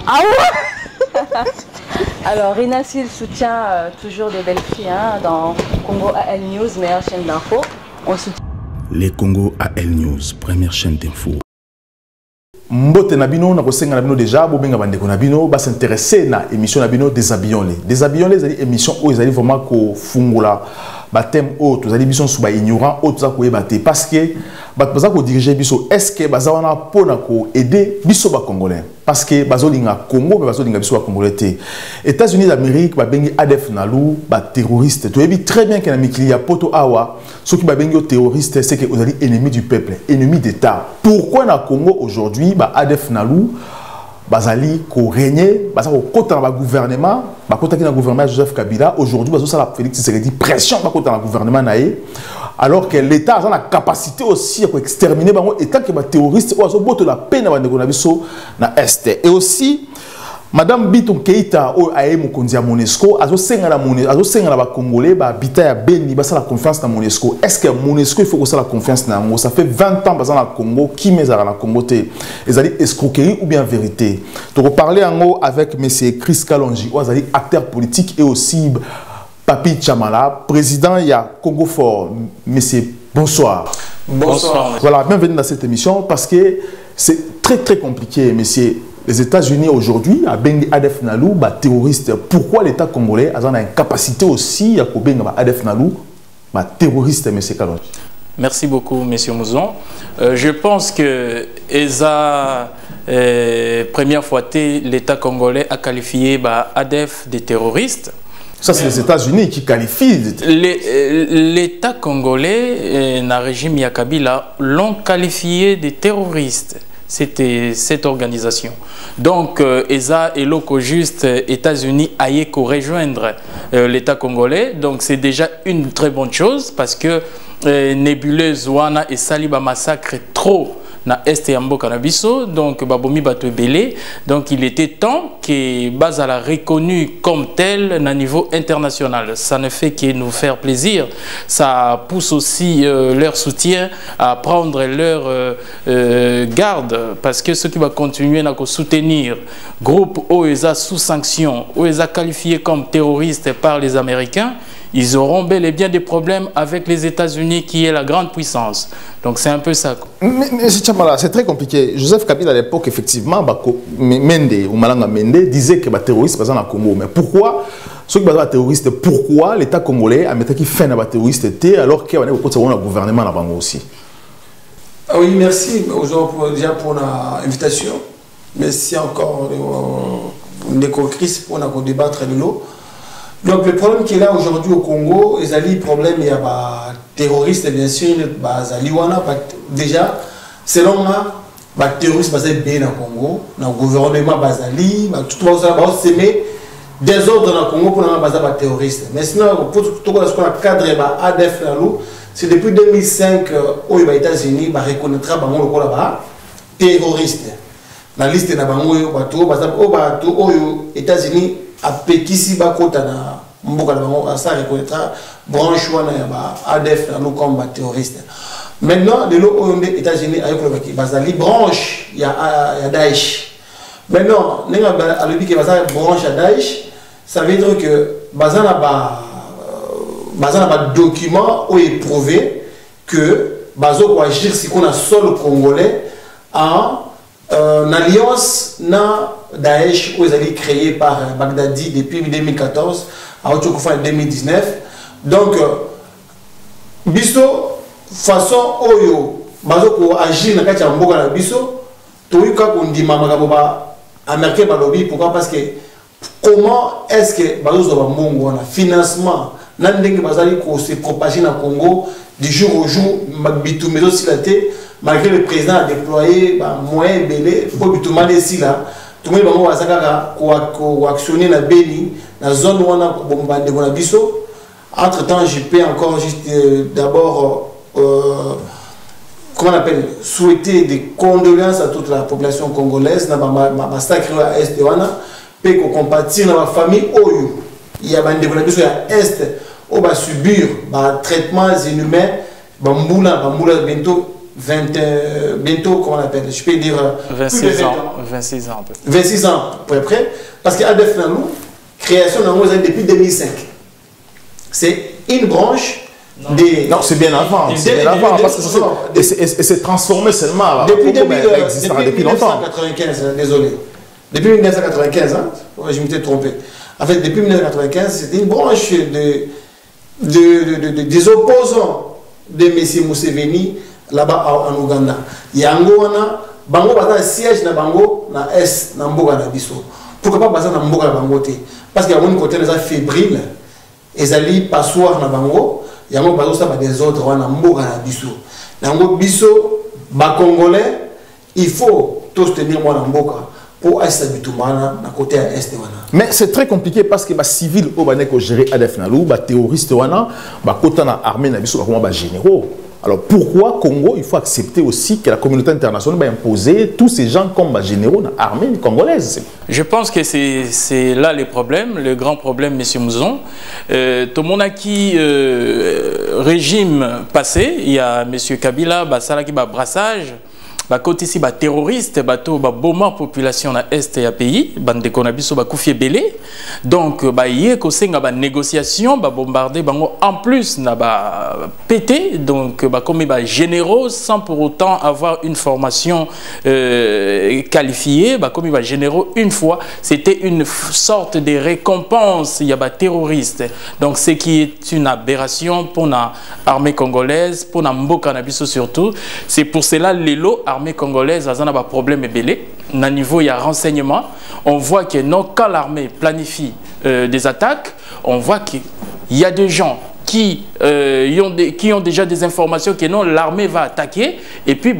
Ah ouais. Alors, Rinassil soutient toujours des belles filles dans Congo AL News, meilleure chaîne d'info. On soutient les Congo AL News, première chaîne d'info. Mbote Nabino, na kosenga Nabino déjà, bobenga bandeko Nabino, ba s'intéresser na émission Nabino déshabillons-les. Déshabillons-les, c'est émission où ils allaient vraiment ko fungula. Thème haut, vous allez mission sous ignorant, haut ça ko battre parce que baza ko diriger biso. Est-ce que baza wana pona ko aider biso ba congolais? Parce que bazolinga Congo, mais bazolinga biso ba congolais té. États-Unis d'Amérique ba bengi ADF Nalu, ba terroriste. Tu sais très bien que na mikili ya poto awa, ceux qui ba bengi terroriste, c'est que vous allez ennemi du peuple, ennemi d'État. Pourquoi na Congo aujourd'hui ba ADF Nalu bazali ko régner, baza ko kota na ba gouvernement, ba kota ki na gouvernement Joseph Kabila, aujourd'hui bazo sala Félix Tshisekedi pression ba kota na gouvernement naé, alors que l'État a la capacité aussi à exterminer bango état que ba terroriste ou azo boto la peine na bandeko na biso na est. Et aussi Madame Biton Keita o aye mokonzi ya Monesco azo senga na ba Congolais ba habita ya Beni ba la confiance na Monesco. Est-ce que Monesco il faut que ça la confiance na ngo? Ça fait 20 ans bazana na Congo qui mezara na Congo te. Ezali escroquerie ou bien vérité. Donc parler en haut avec monsieur Chris Kalonji, azali acteur politique et aussi Papi Chamala, président ya Congo Fort. Monsieur bonsoir. Bonsoir. Voilà, bienvenue dans cette émission parce que c'est très compliqué monsieur. Les États-Unis aujourd'hui, à Bengi ADF Nalu, terroriste. Pourquoi l'État congolais a une capacité aussi à Bengi ADF Nalu, terroriste, M. Kalonji? Merci beaucoup, M. Mouzon. Je pense que première fois, l'État congolais a qualifié ADF de terroriste. Ça, c'est les États-Unis qui qualifient. L'État congolais, dans le régime Yakabila, l'ont qualifié de terroriste. C'était cette organisation. Donc, ESA et l'OCO juste États-Unis aillent rejoindre l'État congolais. Donc, c'est déjà une très bonne chose parce que Nébuleuse Wana et Saliba massacre trop na Est et Ambo Canabiso, donc Babomi Batobele. Donc il était temps que Bazala reconnu comme tel à niveau international. Ça ne fait que nous faire plaisir. Ça pousse aussi leur soutien à prendre leur garde parce que ceux qui vont continuer à soutenir groupe OESA sous sanction, OESA qualifié comme terroriste par les Américains, ils auront bel et bien des problèmes avec les États-Unis qui est la grande puissance. Donc c'est un peu ça. Mais c'est très compliqué. Joseph Kabila à l'époque, effectivement, Malanga Mende disait que les terroristes sont dans le Congo. Mais pourquoi ceux qui sont terroristes, pourquoi l'État congolais a mis fin à les terroristes alors qu'il y a un gouvernement là-bas aussi? Oui, merci déjà pour l'invitation. Merci encore Neko Chris pour nous débattre de l'eau. Donc le problème qui est là aujourd'hui au Congo, il y a des problèmes, il y a des terroristes bien sûr, déjà, selon moi, les terroristes sont bien au Congo, le gouvernement Bazali, tout le monde va s'aimer des ordres dans le Congo pour les terroristes. Mais sinon, pour tout ce qu'on a cadré ADF, c'est depuis 2005 aux États-Unis, ils reconnaîtra les terroristes. La liste est aux États-Unis. Après qui bakota na mboka na bango ça reconnaîtra branche wana ya ba ADF na comme terroriste. Maintenant de l'autre États-Unis avec le bazali branche ya Daesh. Maintenant nenga alobi que bazali branche ya Daesh, ça veut dire que bazana ba document où est prouvé que bazo ko agir si qu'on a sol congolais en alliance na Daesh où ils allaient créé par Baghdadi depuis 2014 à Otiokofa en 2019. Donc, biso façon oyo bazo ko agir na kati ya mboka na biso toyuka kondima makambo ba américain balobi. Pourquoi? Parce que comment est-ce que bazo zo ba mbongo na financement na ndenge bazali ko se propager na Congo du jour au jour bitu mezo silaté malgré le président a déployé bah moyens belé pour bitumane ici là. Tout le monde va actionner la Beni, la zone où on a bombardé la biso. Entre temps, je peux encore juste d'abord, comment on appelle, souhaiter des condoléances à toute la population congolaise. Dans ma massacre à Est de Wana, puis qu'on compatit dans ma famille. Il y a des biso à Est, où va subir un traitement inhumain, bamboula bientôt bientôt, comment on appelle, je peux dire 26 ans. 26 ans. 26 ans, pour être près. Parce qu'Adef Nalou, création depuis 2005. C'est une branche des... Non, c'est bien avant. C'est bien avant. Parce que c'est transformé seulement. Depuis 1995, désolé. Depuis 1995, hein, je m'étais trompé. En fait, depuis 1995, c'était une branche des opposants de M. Museveni là-bas en Ouganda. Yango wana bango baza siège na bango na est na mboka na biso. Pourquoi pas baza na mboka na bango te? Parce qu'il y a un côté les fébrile, ezali passoire na bango, yango bazo sa ba des autres wana mboka na biso. Yango biso ba congolais, il faut tous tenir moi na mboka. Pour côté est. Mais c'est très compliqué parce que les civils qui géré Adef Nalou, les terroristes, les armées, les généraux. Alors pourquoi Congo, il faut accepter aussi que la communauté internationale va imposer tous ces gens comme les généraux dans l'armée congolaise? Je pense que c'est là le problème, le grand problème, M. Mouzon. Tout le monde a qui régime passé, il y a M. Kabila, Salaki, brassage. Côté ici, terroriste, bateau, boma population na est et à pays, bande konabiso bakoufi belé. Donc, yé ko senga négociation, bombarder bango en plus na pété. Donc, comme généraux sans pour autant avoir une formation qualifiée, comme généraux une fois, c'était une sorte de récompense. Il y a terroriste. Donc, ce qui est une aberration pour la armée congolaise, pour la mboka nabiso surtout. C'est pour cela les lots l'armée congolaise a un problème belé. Na niveau il y a renseignement, on voit que quand l'armée planifie des attaques, on voit qu'il y a des gens qui ont déjà des informations que non, l'armée va attaquer et puis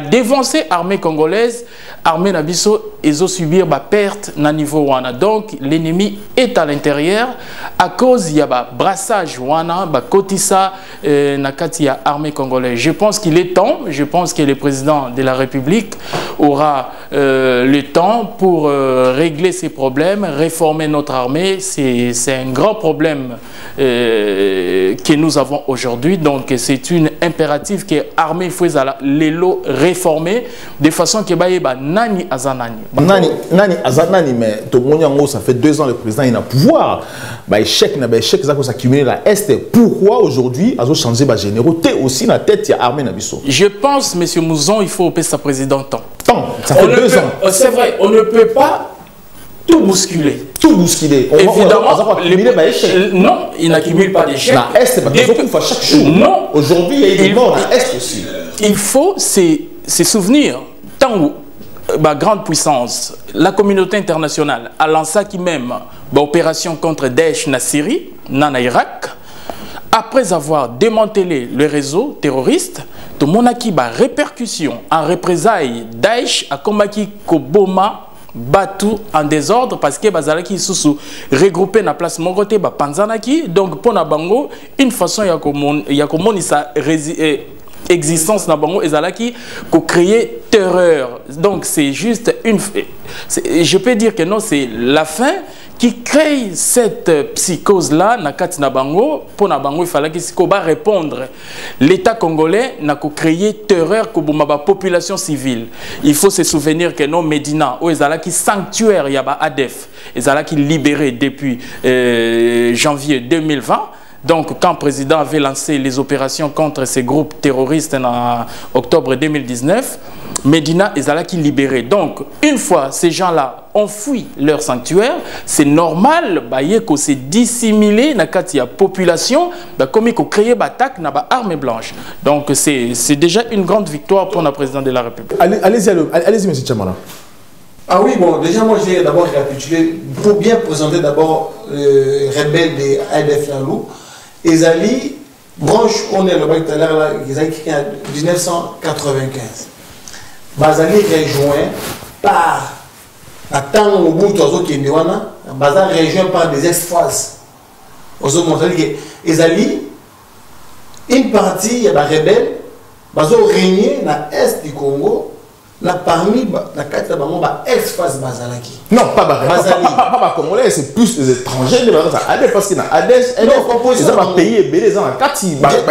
dévancer l'armée congolaise, l'armée nabiso ils ont subir perte na niveau wana. Donc l'ennemi est à l'intérieur à cause il y a brassage wana kotisa na kati ya armée congolaise. Je pense qu'il est temps, je pense que le président de la République aura le temps pour régler ces problèmes, réformer notre armée. C'est un grand problème que nous avons aujourd'hui. Donc c'est une impératif que l'armée faut les lots réformés de façon que nani azanani. Nani azanani, mais tout le monde ça fait 2 ans le président il a pouvoir. Échec ça s'accumuler la est. Pourquoi aujourd'hui a changé les généraux aussi la tête il y a armée nabiso? Je pense monsieur Mouzon il faut payer sa président temps. Ça fait 2 ans. C'est vrai, on ne peut pas tout bousculer. Tout bousculer. Évidemment, non, il n'accumule pas d'échecs. Chaque jour. Non. Aujourd'hui, il y a des morts à l'Est aussi. Il faut se souvenir, tant où grande puissance, la communauté internationale a lancé qui même l'opération contre Daesh na Syrie, na Irak, après avoir démantelé le réseau terroriste, tout le monde a qui répercussion en représailles Daesh a combattu Koboma Batou en désordre parce que bazalaki sous regroupé na place mon côté panzanaki. Donc pour na bango une façon ya komoni sa existence na bango ezalaki ko créer terreur. Donc c'est juste une, je peux dire que non, c'est la fin qui crée cette psychose-là, Nakati Nabango, pour Nabango, il fallait qu'il répondre. L'État congolais n'a créé terreur pour la population civile. Il faut se souvenir que non, Médina, où ils allaient qui sanctuaire, il y a ADF, ils allaient qui libéré depuis janvier 2020. Donc, quand le président avait lancé les opérations contre ces groupes terroristes en octobre 2019, Médina et Zalaki libérés. Donc, une fois ces gens-là ont fui leur sanctuaire, c'est normal que c'est dissimulé dans la population, comme ils ont créé une attaque dans l'armée blanche. Donc, c'est déjà une grande victoire pour le président de la République. Allez-y, M. Tchamala. Ah oui, bon, déjà, moi, je vais d'abord récapituler pour bien présenter d'abord le rebelle de ADF Nalou. Ezali, branche qu'on est le bac tout à l'heure, ils ont créé en 1995. Bazali rejoint par la temps au bout de qui est Bazali rejoint par des ex-forces. On se montre que Ezali, une partie, il y a des rebelles, Bazali régné dans l'est du Congo. Là, parmi les ex-forces Bazalaki. Non, pas Congolais, c'est plus les étrangers. Parce qu'il y a ADES, ils ont payé, ils ont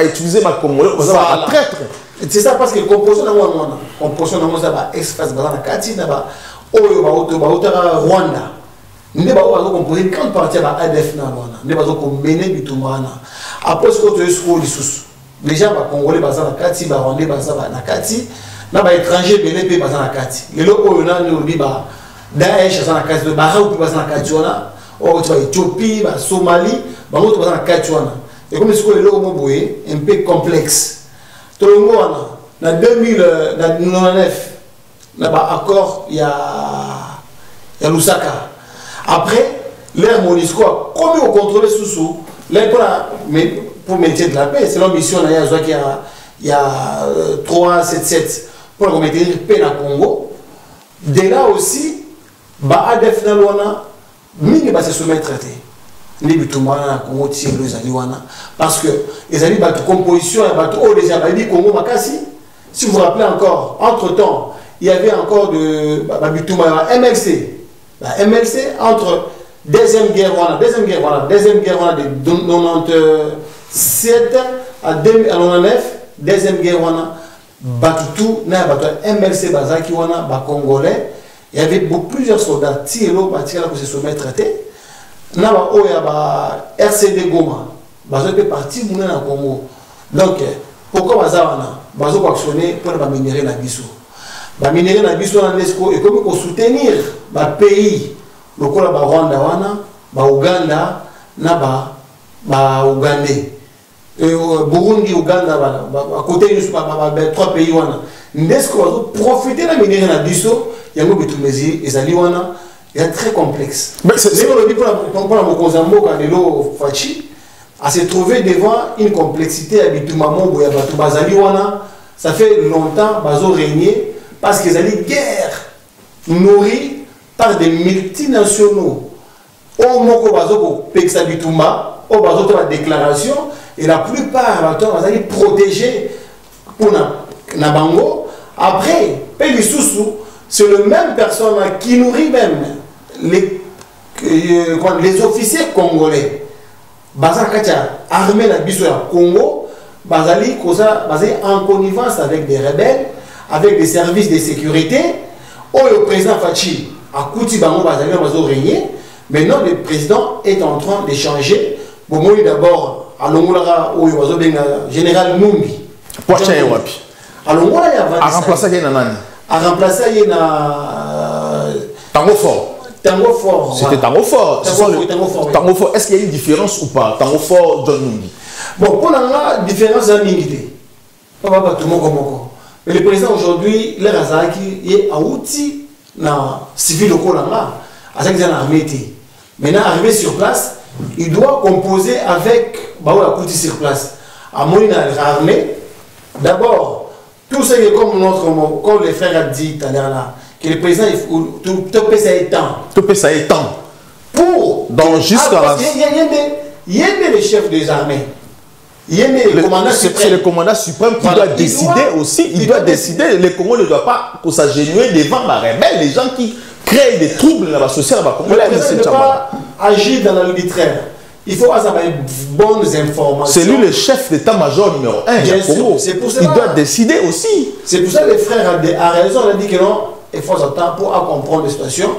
utilisé les Congolais, ils ont traître. C'est ça parce que composition na mwana composition na mwana ex-face bazana kati na ba oyo ba auto Rwanda ne ba ozo composer une grande partie ba ADF na mwana ne ba zo ko mener bitumana après ce que tu es sur les gens ba congolais bazana kati ba rwandais bazana na kati na ba étranger belé pe bazana kati lelo oyo na lobi ba Daesh bazana kati ba ha ou bazana kati wana o tu ba Éthiopie ba Somalie ba auto bazana kati wana et comme ce que lelo mo boye un peu complexe. Tout le monde, en 2009, il y a un accord, il y a Lusaka. Après, l'ère Monisco a commis au contrôle sous pour maintenir de la paix. C'est la mission, il y a 377 pour maintenir la paix dans le Congo. De là aussi, ADF Nalwana, il va se soumettre traité. Parce que les amis de composition et Congo Makasi, si vous vous rappelez encore, entre temps, il y avait encore de MLC. MLC entre deuxième guerre de 97 à 2009, deuxième guerre Batutu, MLC Bazaki wana, Congolais, il y avait plusieurs soldats Tielo, pour se soumettre traité. Naba oya ba RCD Goma bazo pe parti muna na Congo. Donc pourquoi bazawana bazo ko actionner pour ba minerai na biso. Ba minerai na biso na Nesco et comme ko soutenir ba pays lokola ba Rwanda wana, ba Uganda na ba Ougandais. Burundi, Uganda ba côté juste ba trois pays wana. Nesco bazo profiter na minerai na biso yango bitumezi ezali wana. Il est très complexe. Mais c'est pour la Mokozambo Kanelo Fachi à se trouver devant une complexité habituellement Boyabatu Bazali wana. Ça fait longtemps Bazo régner parce qu'ils allaient guerre nourrie par des multinationaux. Au Moko Bazo Pexa Bitumba, au Bazo la déclaration et la plupart Bazali protégés pour Nabango. Après, Peli Soussou, c'est le même personne qui nourrit même les officiers congolais. Bazakatia, armée la biso ya Congo, Bazali en connivence avec des rebelles, avec des services de sécurité. Le président Fachi a Kouti Bango Bazali Bazo régné. Maintenant, le président est en train de changer. Bon, moi d'abord, à l'Ongolara, où il y général Numbi. Pocha et Wapi. À l'Ongolara, il y a remplacé Tango Fort. Tango Fort. C'était Tango Fort. Tango Fort. Est-ce qu'il y a une différence ou pas? Tango Fort, John Numbi. Bon, pour la différence de l'unité. Mais le président aujourd'hui, il est à outil civil au Kolanga. Maintenant, arrivé sur place, il doit composer avec la Kouti sur place. À Moïna, l'armée, d'abord, tout ce qui est comme les frères ont dit tout à l'heure là, que le président, tout peut ça étend. Tout peut ça étend. Pour. Donc, jusqu'à la. Il y a les chefs des armées. Il y a le commandant suprême. C'est le commandant suprême qui doit décider aussi. Il doit décider. Le Congo ne doit pas s'agenouiller devant les rebelles, les gens qui créent des troubles dans la société. Le président ne peut pas agir dans l'arbitraire. Il faut avoir des bonnes informations. C'est lui le chef d'état-major numéro 1. Bien sûr. C'est pour cela. Il doit décider aussi. C'est pour ça que les frères ont raison. On a dit que non, il faut attendre pour comprendre la situation.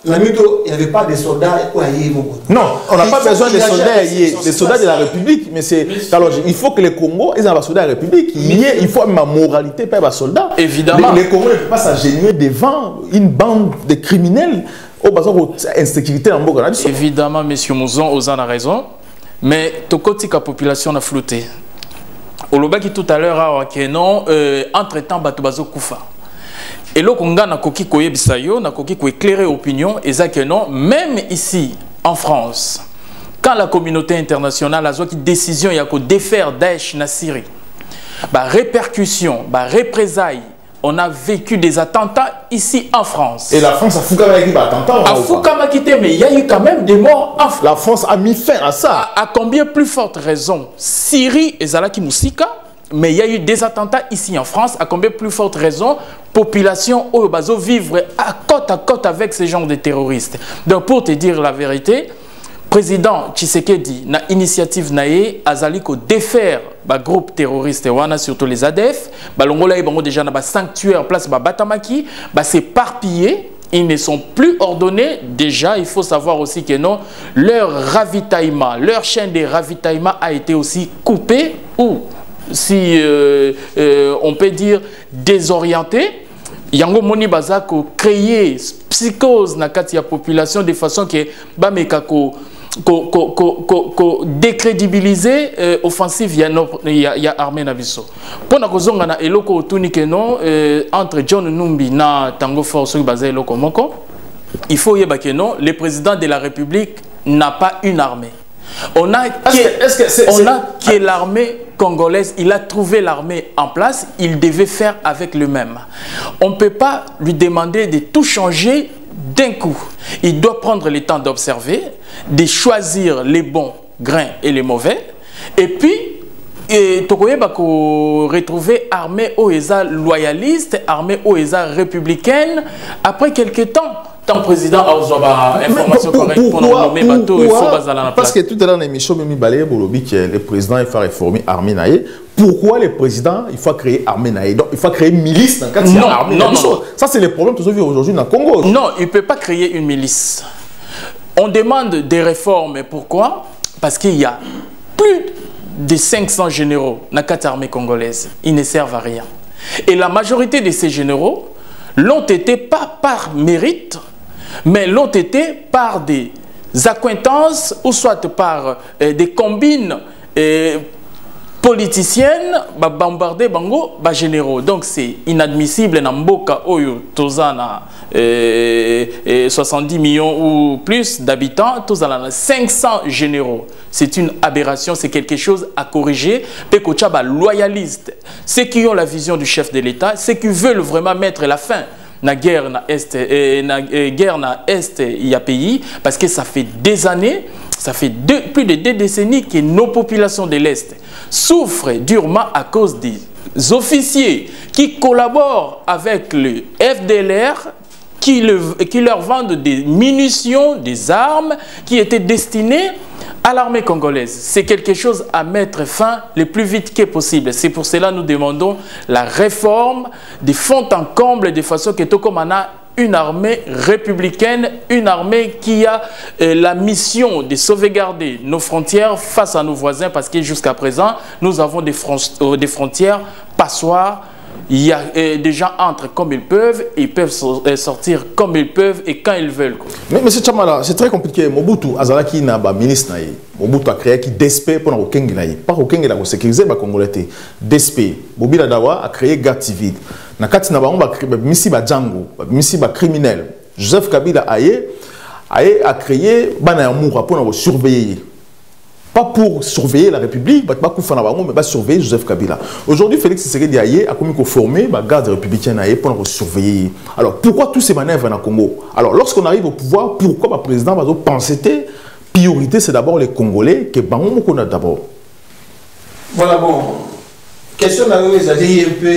Il n'y avait pas de soldats. Non, on n'a pas besoin de soldats. Des soldats de la République. Mais c'est. Alors, il faut que les Congos, ils aient des soldats de la République. Il faut ma moralité, pas des soldats. Évidemment. Les Congos ne peuvent pas s'agenouiller devant une bande de criminels. Évidemment, M. Mouzon, Ozan a raison. Mais la population a flouté. Au Lobaki tout à l'heure, non, entre-temps, Batubazo Koufa. Et là, on a koki koye bisayo, na koki ko éclairer opinion, et ça que non, même ici, en France, quand la communauté internationale a une décision, il y a qu'à défaire Daesh na Syrie, bah répercussions, bah représailles. On a vécu des attentats ici en France. Et la France a foukamaki des attentats. A foukamaki, mais il y a eu quand même des morts en France. La France a mis fin à ça. À combien plus forte raison? Syrie et Zalaki Moussika, mais il y a eu des attentats ici en France. À combien plus forte raison? Population au bazo vivre à côte avec ces genres de terroristes. Donc pour te dire la vérité, président Tshisekedi na initiative naé azaliko défaire groupe terroriste wana, surtout les ADF, balongola ils ont déjà na sanctuaire place Batamaki, s'éparpiller. Ils ne sont plus ordonnés. Déjà, il faut savoir aussi que non, leur ravitaillement, leur chaîne de ravitaillement a été aussi coupée ou, si on peut dire, désorientée. Yango moni bazako créer psychose na kati ya population de façon que bameka ko décrédibiliser offensive ya armée na biso. Pona kozonga na eloko otuni que non entre John Numbi na Tango Force basé eloko moko, il faut yeba que non, le président de la République n'a pas une armée. On a que l'armée congolaise, il a trouvé l'armée en place, il devait faire avec le même. On ne peut pas lui demander de tout changer d'un coup. Il doit prendre le temps d'observer, de choisir les bons grains et les mauvais, et puis retrouver armée OESA loyaliste, armée OESA républicaine, après quelques temps. Tant président a besoin d'informations correctes pour nommer bateau, il faut baser la place. Parce que tout à l'heure dans l'émission, le président il faut réformer l'armée naïe. Pourquoi le président il faut créer armée naïe? Donc il faut créer une milice dans le cadre de l'armée. Ça c'est le problème que nous vivons aujourd'hui dans le Congo. Non, il ne peut pas créer une milice. On demande des réformes. Pourquoi? Parce qu'il y a plus de 500 généraux dans l'armée congolaise. Ils ne servent à rien. Et la majorité de ces généraux l'ont été pas par mérite, mais l'ont été par des accointances ou soit par des combines politiciennes, bombardées bango, généraux. Donc c'est inadmissible dans Mboka Oyo Tozana 70 millions ou plus d'habitants, Tozana 500 généraux. C'est une aberration, c'est quelque chose à corriger. Pekochaba loyaliste, ceux qui ont la vision du chef de l'État, ceux qui veulent vraiment mettre la fin na guerre na est guerre na est il y a pays, parce que ça fait des années, ça fait plus de 2 décennies que nos populations de l'Est souffrent durement à cause des officiers qui collaborent avec le FDLR, qui leur vendent des munitions, des armes qui étaient destinées à l'armée congolaise. C'est quelque chose à mettre fin le plus vite que possible. C'est pour cela que nous demandons la réforme de fond en comble de façon que Tokomana une armée républicaine, une armée qui a la mission de sauvegarder nos frontières face à nos voisins parce que jusqu'à présent, nous avons des frontières passoires. Il y a des gens entrent comme ils peuvent sortir comme ils peuvent et quand ils veulent. Mais M. Tchamala, c'est très compliqué. Mobutu, Azalaki n'a pas ministre. Mobutu a créé qui DSP pour le Kengi. Pas au Kengi, la sécuriser les Congolais. DSP, Bobila Dawa a créé garde civile. Nakati Naba, on va créer Missi Django, Missi criminel. Joseph Kabila a créé Banayamoura pour surveiller. Pas pour surveiller la République, mais pour surveiller Joseph Kabila. Aujourd'hui, Félix Tshisekedi a commis qu'on formé la garde républicaine pour surveiller. Alors, pourquoi tous ces manœuvres dans le Congo? Alors, lorsqu'on arrive au pouvoir, pourquoi le président va penser que la priorité, c'est d'abord les Congolais, que Bango qu'on a d'abord? Voilà, bon. Question là, vous allez un peu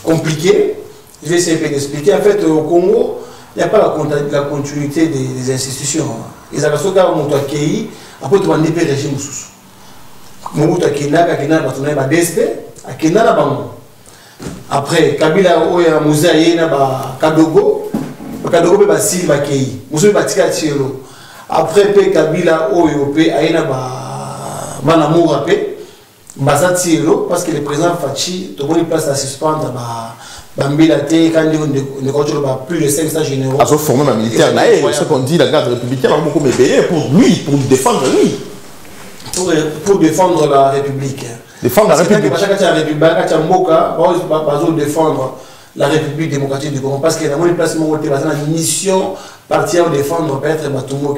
compliquée. Je vais essayer d'expliquer. En fait, au Congo, il n'y a pas la continuité des institutions. Les institutions qui ont accueilli. Après, tu vas aller au régime. Mobutu akenda batonai ba DSP akenda na bango. Après Kabila oya muzaye na ba Kadogo pe basili bakei. Muso batika tielo. Après pe Kabila oyo pe ayena ba bana moura pe baza tielo parce que le président Fachi to boni place à suspendre ba Bambila te quand on contrôle plus de 500 généraux. Ils ont formé un militaire naïf, ce qu'on dit la garde républicaine, on a beaucoup m'ébéyer pour lui, pour défendre lui. Pour défendre la République. Défendre la République. Parce que défendre la République démocratique du Congo. Parce qu'il y a une place où on a une mission partir à défendre peut-être Batumo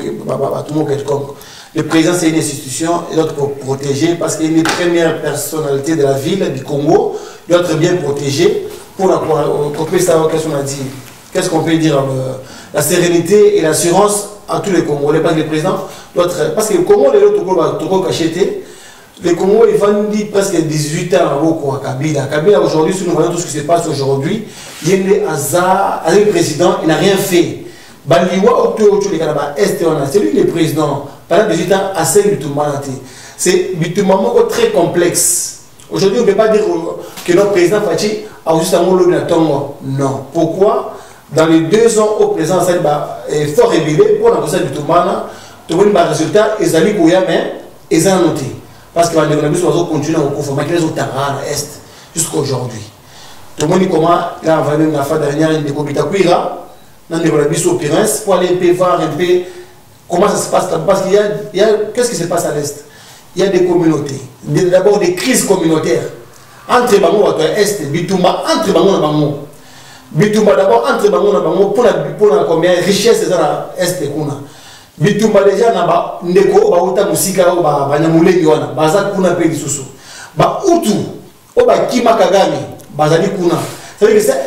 quelconque. Le président, c'est une institution, et l'autre pour protéger, parce qu'il est une première personnalité de la ville du Congo, l'autre bien protégé. Pour savoir qu'est-ce qu'on a dit, qu'est-ce qu'on peut dire, la sérénité et l'assurance à tous les Congolais, pas que les présidents, parce que le Congo, les Congo, ils vendent presque 18 ans à Kabila. Kabila aujourd'hui, si nous voyons tout ce qui se passe aujourd'hui, il y a des hasards, le président, il n'a rien fait. C'est lui le président, pendant 18 ans, assez du tout malade. c'est bitumamo très complexe. Aujourd'hui, on ne peut pas dire que notre président Fachi a juste un mot de la tombe. Non. Pourquoi? Dans les 2 ans au président, c'est fort révélé pour la recette du Toumana, tu vois le résultat, ils allaient courir, mais ils ont noté. Parce que les gens continuent à conformer les autres à l'Est jusqu'à aujourd'hui. Tout le monde dit comment, là, on va même la fin dernière, il y a des comités Kuira, dans les gens au Pérens, pour aller un peu voir un peu comment ça se passe. Parce qu'il y a qu'est-ce qui se passe à l'Est? Il y a des communautés, d'abord des crises communautaires. Entre Bango et Est, Bitumba, entre Bango et Bango. Bitumba d'abord, entre Bango et Bango, pour la combien richesse de l'Est et Kuna. Bitumba déjà, na ndeko bauta musika o ba banyamuleki wana baza kuna pe lisusu ba utu o ba kima kagame bazali kuna.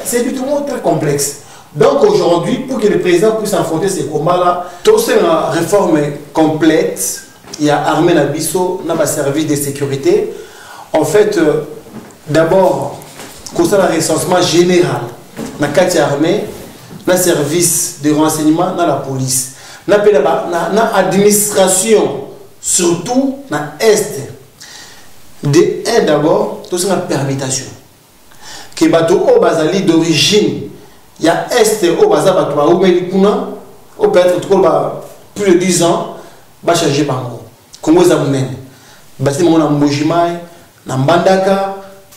C'est du tout très complexe. Donc aujourd'hui, pour que le président puisse affronter ces combats-là, tout c'est une réforme complète. Il y a armée Nabiso, n'a pas service de sécurité. En fait, d'abord, concernant le recensement général, na kati armée, na service de renseignement, na la police. Na administration, surtout na Est. De un d'abord, tout ça na permutation. Que bateau au bazali d'origine, il y a Est au bazar bateau au Melikuna, au peut-être plus de 10 ans, va changer Bango. Congo Zamounen. Bâtiment na Mbojimai, na Mbandaka,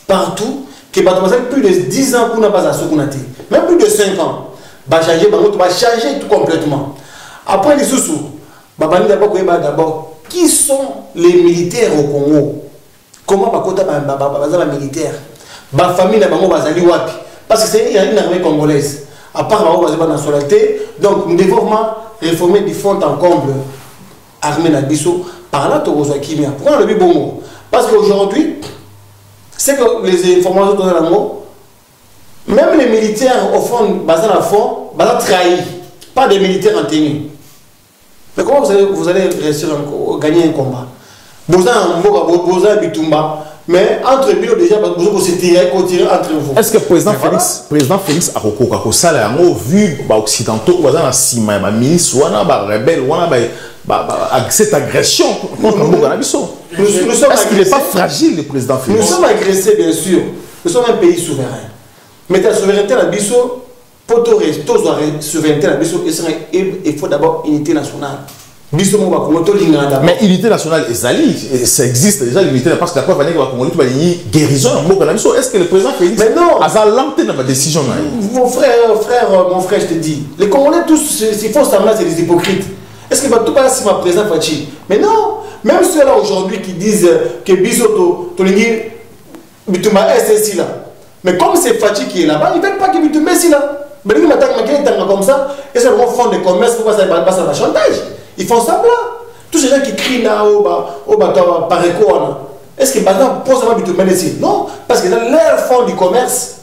partout. Que bateau bazali plus de 10 ans qu'on n'a pas à Sokunati. Même plus de 5 ans. Va changer Bango, va changer tout complètement. Après les sous-sous, d'abord, qui sont les militaires au Congo? Comment les militaires? La famille n'a pas wapi. Parce que c'est une armée congolaise. À part la nationalité, donc nous devons réformer du fond en comble l'armée Nabiso par là, pourquoi le Bongo? Parce qu'aujourd'hui, c'est que les informations dans la mot, même les militaires au fond, trahis, pas des militaires en tenue. Mais comment vous allez réussir à gagner un combat? Vous avez un bitumba, mais entre eux déjà, vous allez se tirer entre vous. Est-ce que le président Félix a vu les Occidentaux, les milices, les rebelles, cette agression contre le Nabiso? Est-ce qu'il n'est pas fragile, le président Félix? Nous sommes agressés, bien sûr. Nous sommes un pays souverain. Mais la souveraineté Nabiso, pour la souveraineté Nabiso, il faut d'abord unité nationale. Mais unité nationale, ça existe déjà l'unité parce que la preuve est que la guérison. Est-ce que le président Félix a lancé dans la décision? Mon frère, je te dis, les Congolais tous, s'ils font semblant, c'est des hypocrites. Est-ce que tout passe si ma président Fachi? Mais non, même ceux-là aujourd'hui qui disent que Bisoto, Tolingi, Bituma est là. Mais comme c'est Fachi qui est là-bas, ils ne veulent pas que Bituma est là. Mais ils m'attaquent comme ça, et c'est le fond de commerce pour passer à chantage. Ils font ça là. Tous ces gens qui crient là, par écho, est-ce que maintenant, pour savoir Bituma ici? Non, parce que dans leur fond du commerce.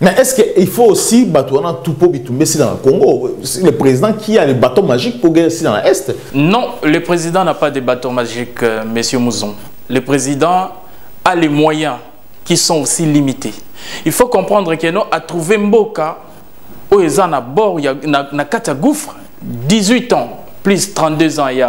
Mais est-ce qu'il faut aussi Batouana Toupo Bitumbe ici dans le Congo? Le président qui a le bâton magique pour gagner ici dans l'Est? Non, le président n'a pas de bâton magique, monsieur Mouzon. Le président a les moyens qui sont aussi limités. Il faut comprendre que nous avons trouvé Mboka, où ils ont à bord, il y a 4 gouffres, 18 ans, plus 32 ans, il y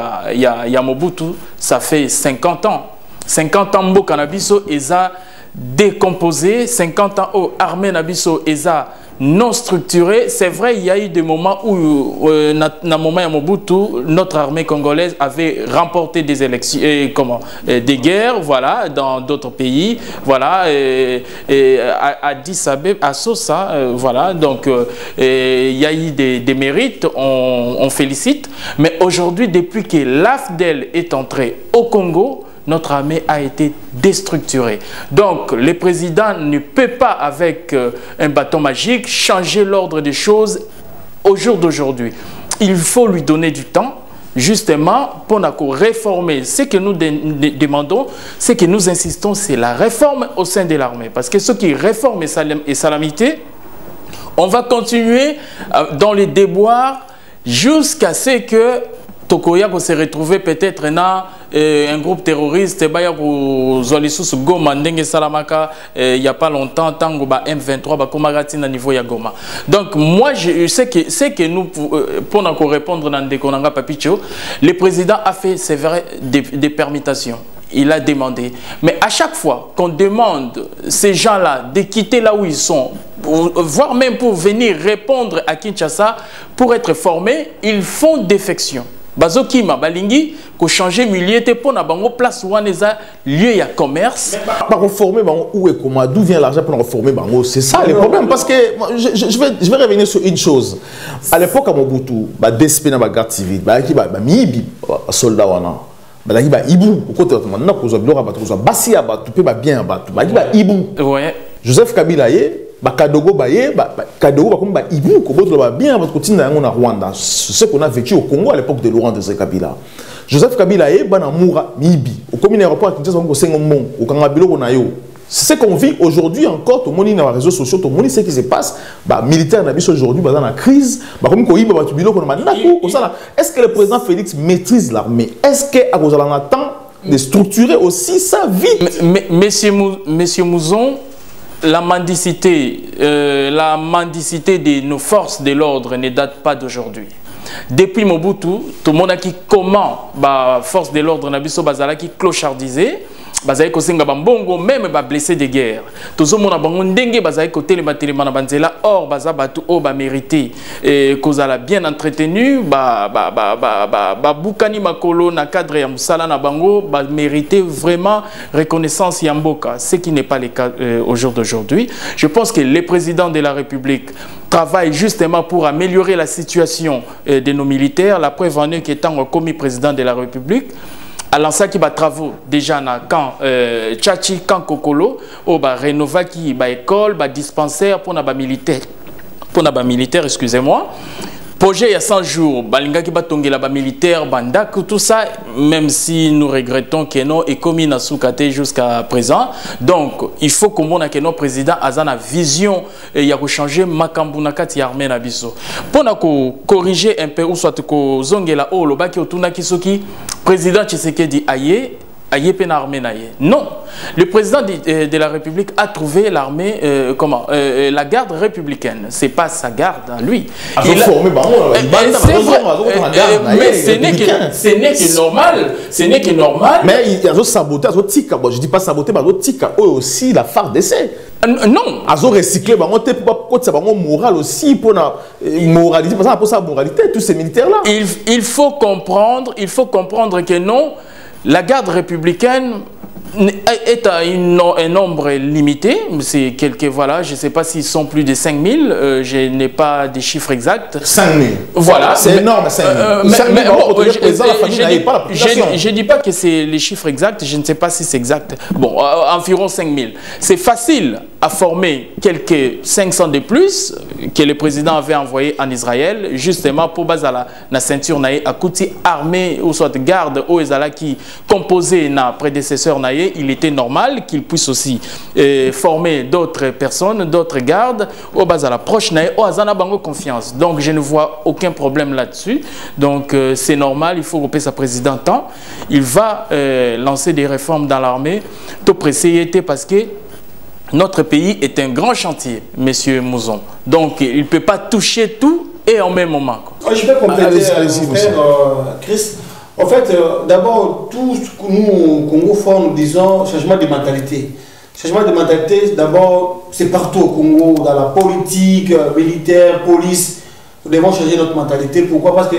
a Mobutu, ça fait 50 ans. 50 ans Mboka Nabiso, ils ont décomposé, 50 ans au armée Nabiso, ils ont non structuré. C'est vrai, il y a eu des moments où, dans moment à Mobutu, notre armée congolaise avait remporté des élections, des guerres, voilà, dans d'autres pays, voilà, à Addis Abeba, à Sosa, voilà. Donc, il y a eu des mérites, on félicite. Mais aujourd'hui, depuis que l'AFDEL est entré au Congo, notre armée a été déstructurée. Donc, le président ne peut pas, avec un bâton magique, changer l'ordre des choses au jour d'aujourd'hui. Il faut lui donner du temps, justement, pour réformer. Ce que nous demandons, ce que nous insistons, c'est la réforme au sein de l'armée. Parce que ceux qui réforment et salamité, on va continuer dans les déboires jusqu'à ce que Tokoya se retrouve peut-être dans un groupe terroriste, Goma, Salamaka, il n'y a pas longtemps, Tango M23, Komagati na niveau ya Goma. Donc moi, je sais que nous, pour encore répondre dans des Konanga Papicho, le président a fait, c'est vrai, des permutations. il a demandé. Mais à chaque fois qu'on demande ces gens-là de quitter là où ils sont, voire même pour venir répondre à Kinshasa, pour être formés, ils font défection. Bazokima balingi ko changer milieu te pour na bango place où on est lieu ya commerce. Pas reformer bango où et comment, d'où vient l'argent pour reformer bango, c'est ça le problème, parce que je vais revenir sur une chose. À l'époque à Mobutu, ba DSP na ba garde civile, ba ki ba mibi soldat wana. Ba ki ba ibu, au côté na ko zo bilora ba ko zo basi ba tu pe ba bien ba tu. Ba ki ba ibu. Ouais. Joseph Kabila ye Kadogo baye, Kadogo comme Ibu, comme ba bien votre continent en Rwanda. Ce qu'on a vécu au Congo à l'époque de Laurent de Kabila. Joseph Kabila ye bana moura mibi. Au commun aéroport à Kinshasa on Sengomon, au Kangabilo Konayo. C'est ce qu'on vit aujourd'hui encore. Tout le monde dans les réseaux sociaux, tout le monde sait ce qui se passe. Bah militaire n'habite aujourd'hui dans la crise. Bah comme Koyi bah tu bilo qu'on a comme ça. Est-ce que le président Félix maîtrise l'armée? Est-ce que à cause de l'attend de structurer aussi sa vie? Monsieur Mouzon, la mendicité de nos forces de l'ordre ne date pas d'aujourd'hui. Depuis Mobutu, tout le monde a qui comment la force de l'ordre n'a pas qui clochardisé. Bazaï ko senga bambongo même ba blessé de guerre. Tozo mona bango ndenge bazaï ko telema na banzela or baza batu o ba mérité et kozala bien entretenu ba bukani makolo na cadre ya musala na bango ba mérité vraiment reconnaissance ya mboka, ce qui n'est pas le cas au jour d'aujourd'hui. Je pense que le président de la République travaille justement pour améliorer la situation de nos militaires. La preuve en est qu'étant commis président de la République, à l'ancien qui va travaux déjà dans camp Tchachi, camp Kokolo, au ba rénova qui ba école, ba dispensaire pour na ba militaire, excusez-moi. Projet il y a 100 jours, balinga qui va tomber là-bas militaire, banda, tout ça, même si nous regrettons que non est commis na soukate jusqu'à présent. Donc il faut que mon que non président azana vision et il y a que changer makambuna kati armée na biso. Pour na ko corriger un peu ou soit ko zongela o lo baki otuna kisoki président Tshisekedi aye armée naye. Non, le président de la République a trouvé l'armée, la garde républicaine. C'est pas sa garde à lui. Mais ce n'est que normal. Ce n'est que normal. Mais il y a saboté, je dis pas saboté, mais eux aussi la FARDC. Non. Ils ont recyclé, moral aussi pour la moralité, pour sa moralité, tous ces militaires-là. Il faut comprendre que non. La garde républicaine est à un nombre limité, c'est quelques, voilà, je ne sais pas s'ils sont plus de 5000, je n'ai pas des chiffres exacts. 5000. Voilà. C'est énorme, 5000. Je ne dis pas que c'est les chiffres exacts, je ne sais pas si c'est exact. Bon, environ 5000. C'est facile à former quelques 500 de plus que le président avait envoyé en Israël, justement pour Bazala, la ceinture naïe, à Kouti, armée ou soit garde, ou Ezala qui composait na prédécesseur naïe, il était normal qu'il puisse aussi former d'autres personnes, d'autres gardes, au Bazala proche naïe, au Azana Bango confiance. Donc je ne vois aucun problème là-dessus. Donc c'est normal, il faut couper sa présidente temps. Il va lancer des réformes dans l'armée, tout pressé parce que notre pays est un grand chantier, monsieur Mouzon. Donc, il ne peut pas toucher tout et en même moment. Je vais compléter, Chris. En fait, d'abord, tout ce que nous, au Congo, faisons, nous disons, changement de mentalité. Changement de mentalité, d'abord, c'est partout au Congo, dans la politique, militaire, police. Nous devons changer notre mentalité. Pourquoi? Parce que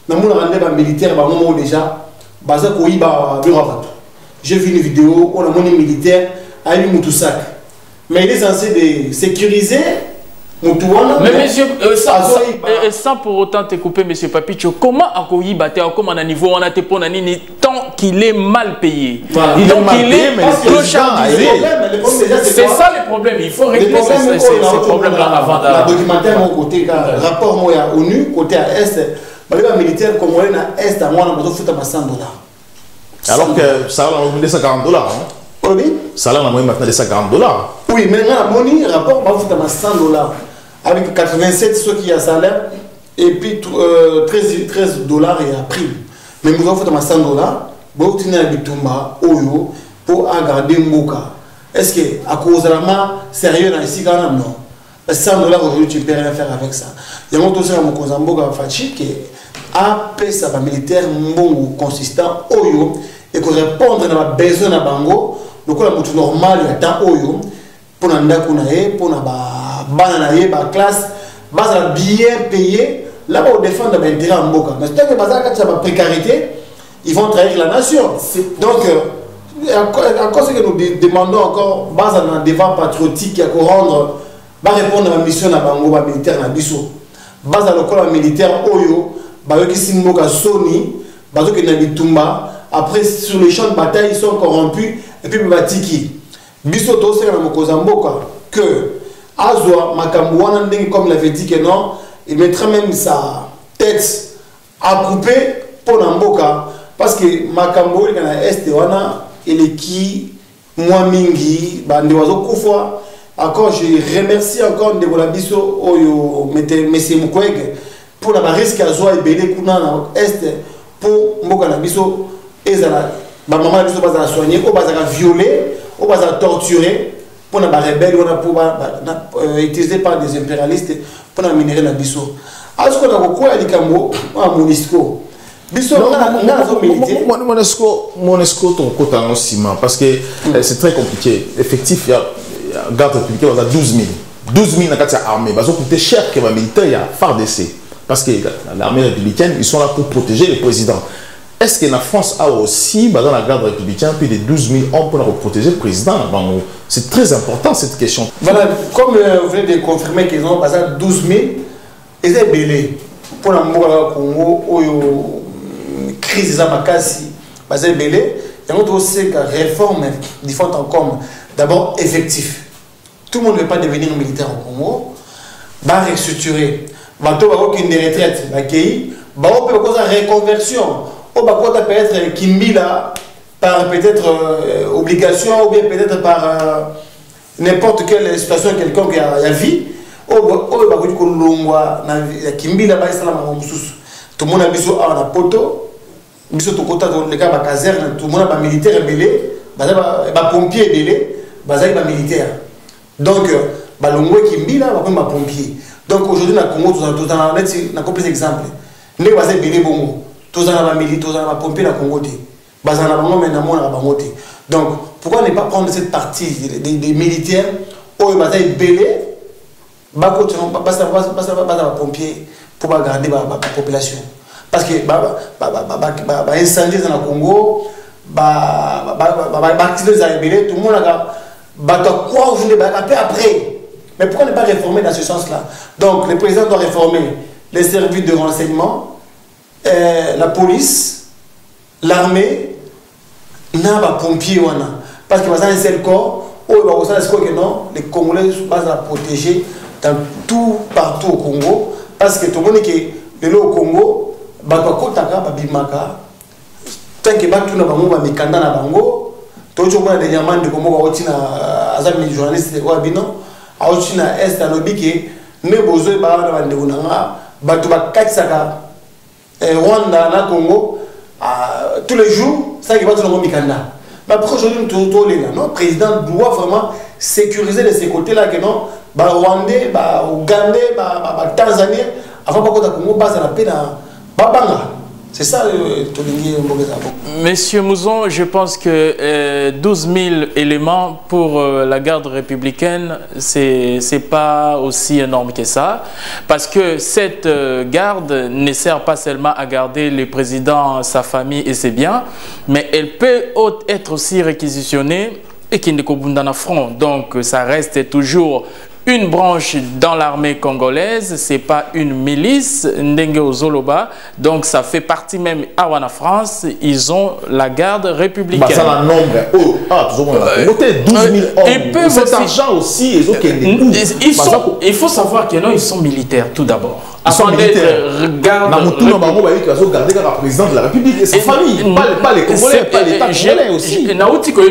dans le monde militaire, déjà, j'ai vu une vidéo, on a mon militaire à une moutousak. Mais il est censé de sécuriser Moutouana. Mais monsieur, sans pour autant te couper, monsieur Papicho, comment Akoyi Bate, comment à niveau on a te ponani tant qu'il est mal payé. Voilà. Donc il est clochardisé. C'est ça le problème. Il faut régler ces problèmes-là avant d'aller. Le documentaire, mon côté, rapport moi à ONU, côté à Est, les militaires congolais à Est, à moi, on a besoin de $100. Alors que ça va nous $140. Oui. Ça là, maintenant $140. Oui, mais le rapport va foutre $100 avec 87 ceux qui a salaire et puis $13 et à prime. Mais nous avons fait $100 pour tenir bitumba oyo pour garder Mboka. Est-ce que à cause de la main sérieux dans ici quand même non? $100 aujourd'hui tu peux rien faire avec ça. Il y a un autre mon Kozamboka Fachi qui a payé sa militaire mbongo consistant oyo et qu'on répondre à nos besoins na bango donc on a tout normal il y a temps oyo pour nanda kunae pour na ba bananae ba classe basa bien payé là bas défendre l'intérêt en boka mais tant que basa quand ça va précarité ils vont trahir la nation donc encore ce que nous demandons encore basa dans débat patriotique qui a rendre va répondre à la mission na bango ba militaire na biso basa lokola militaire oyo ba yoki simboka soni bazo ke na bitumba après sur les champs de bataille ils sont corrompus et puis batiki biso to sera na mokoza mboka que azwa makambo wana ndenge comme l'avait dit que non il mettra même sa tête à couper pour na mboka parce que makambo il na est wana il est qui moi mingi bande wazo kufa encore je remercie encore Ndebola biso oyo monsieur Mukwege pour la risque azwa ebele kuna na est pour mboka na biso ezala ba maman biso bazala soigner ou bazala violer ou bazala torturer pour na ba rebelle on a pour utilisé par des impérialistes pour na minérer na biso asko na ko ya likambo a MONUSCO biso na zo militaire MONUSCO ton côté en ciment parce que c'est très compliqué effectif il y a garde républicaine on a 12 000 dans la armée parce que coûter cher que les militaires il y a FARDC parce que l'armée républicaine ils sont là pour protéger le président. Est-ce que la France a aussi dans la garde républicaine plus de 12 000 hommes pour protéger le président? C'est très important cette question. Voilà, comme vous venez de confirmer qu'ils ont passé 12 000 ils sont belés pour la Congo où crise zamakasi basé belé et on doit aussi que réforme différentes comme d'abord effectif. Tout le monde ne veut pas devenir militaire au Congo. Va restructurer. Va tout avoir une retraite. Va accueillir. Va faire une reconversion. Ou va peut-être Kimbila par peut-être obligation ou bien peut-être par n'importe quelle situation quelqu'un qui a vie. Ou va dire que l'ongwa na Kimbila va être là tout le monde a besoin à la poto. Biso tout côté dans le cas de caserne tout le monde a militaire belé, ba pompier belé. Bazaï ba militaire donc balongwe kimbila ba comme ba pompier donc aujourd'hui na Congo tous en na complet exemple les bazaï belé bongo tous en ba militaire tous en ba pompier na Congo té bazaï na bango mais na mona ba monter donc pourquoi ne pas prendre cette partie des militaires ou bazaï belé ba côté ba pompier pour ba garder ba population parce que ba incendie dans le Congo activer les rebelles, tout le monde a quoi aujourd'hui après. Mais pourquoi ne pas réformer dans ce sens-là? Donc le président doit réformer les services de renseignement, la police, l'armée, n'a pompiers parce que dans un seul corps, les Congolais sont à protéger dans tout partout au Congo parce que tout le monde est que le Congo, tant que batu na bango ba mikanda na bango to chokona de nyama de komo ba otina azami journaliste wa bino a otina est à lobiki ne bozo ba na bande kunanga batu ba katsaka Rwanda na Congo tous les jours ça qui va dans mikanda mais aujourd'hui tout les là non président doit vraiment sécuriser de ces côtés là que non ba Rwandais ba Ougandais ba Tanzanie avant pas que Congo passe la paix na babanga. C'est ça, Monsieur Mouzon, je pense que 12 000 éléments pour la garde républicaine, c'est pas aussi énorme que ça. Parce que cette garde ne sert pas seulement à garder le président, sa famille et ses biens, mais elle peut être aussi réquisitionnée et qui ne dans front. Donc ça reste toujours une branche dans l'armée congolaise, c'est pas une milice, Ndenge Ozoloba, donc ça fait partie même à Wana France, ils ont la garde républicaine. Ça a un nombre, toujours 12 000 hommes. Cet argent aussi, il faut savoir que non, ils sont militaires tout d'abord. Ils sont militaires. Garder le président de la République et sa famille, pas les Congolais, pas l'État congolais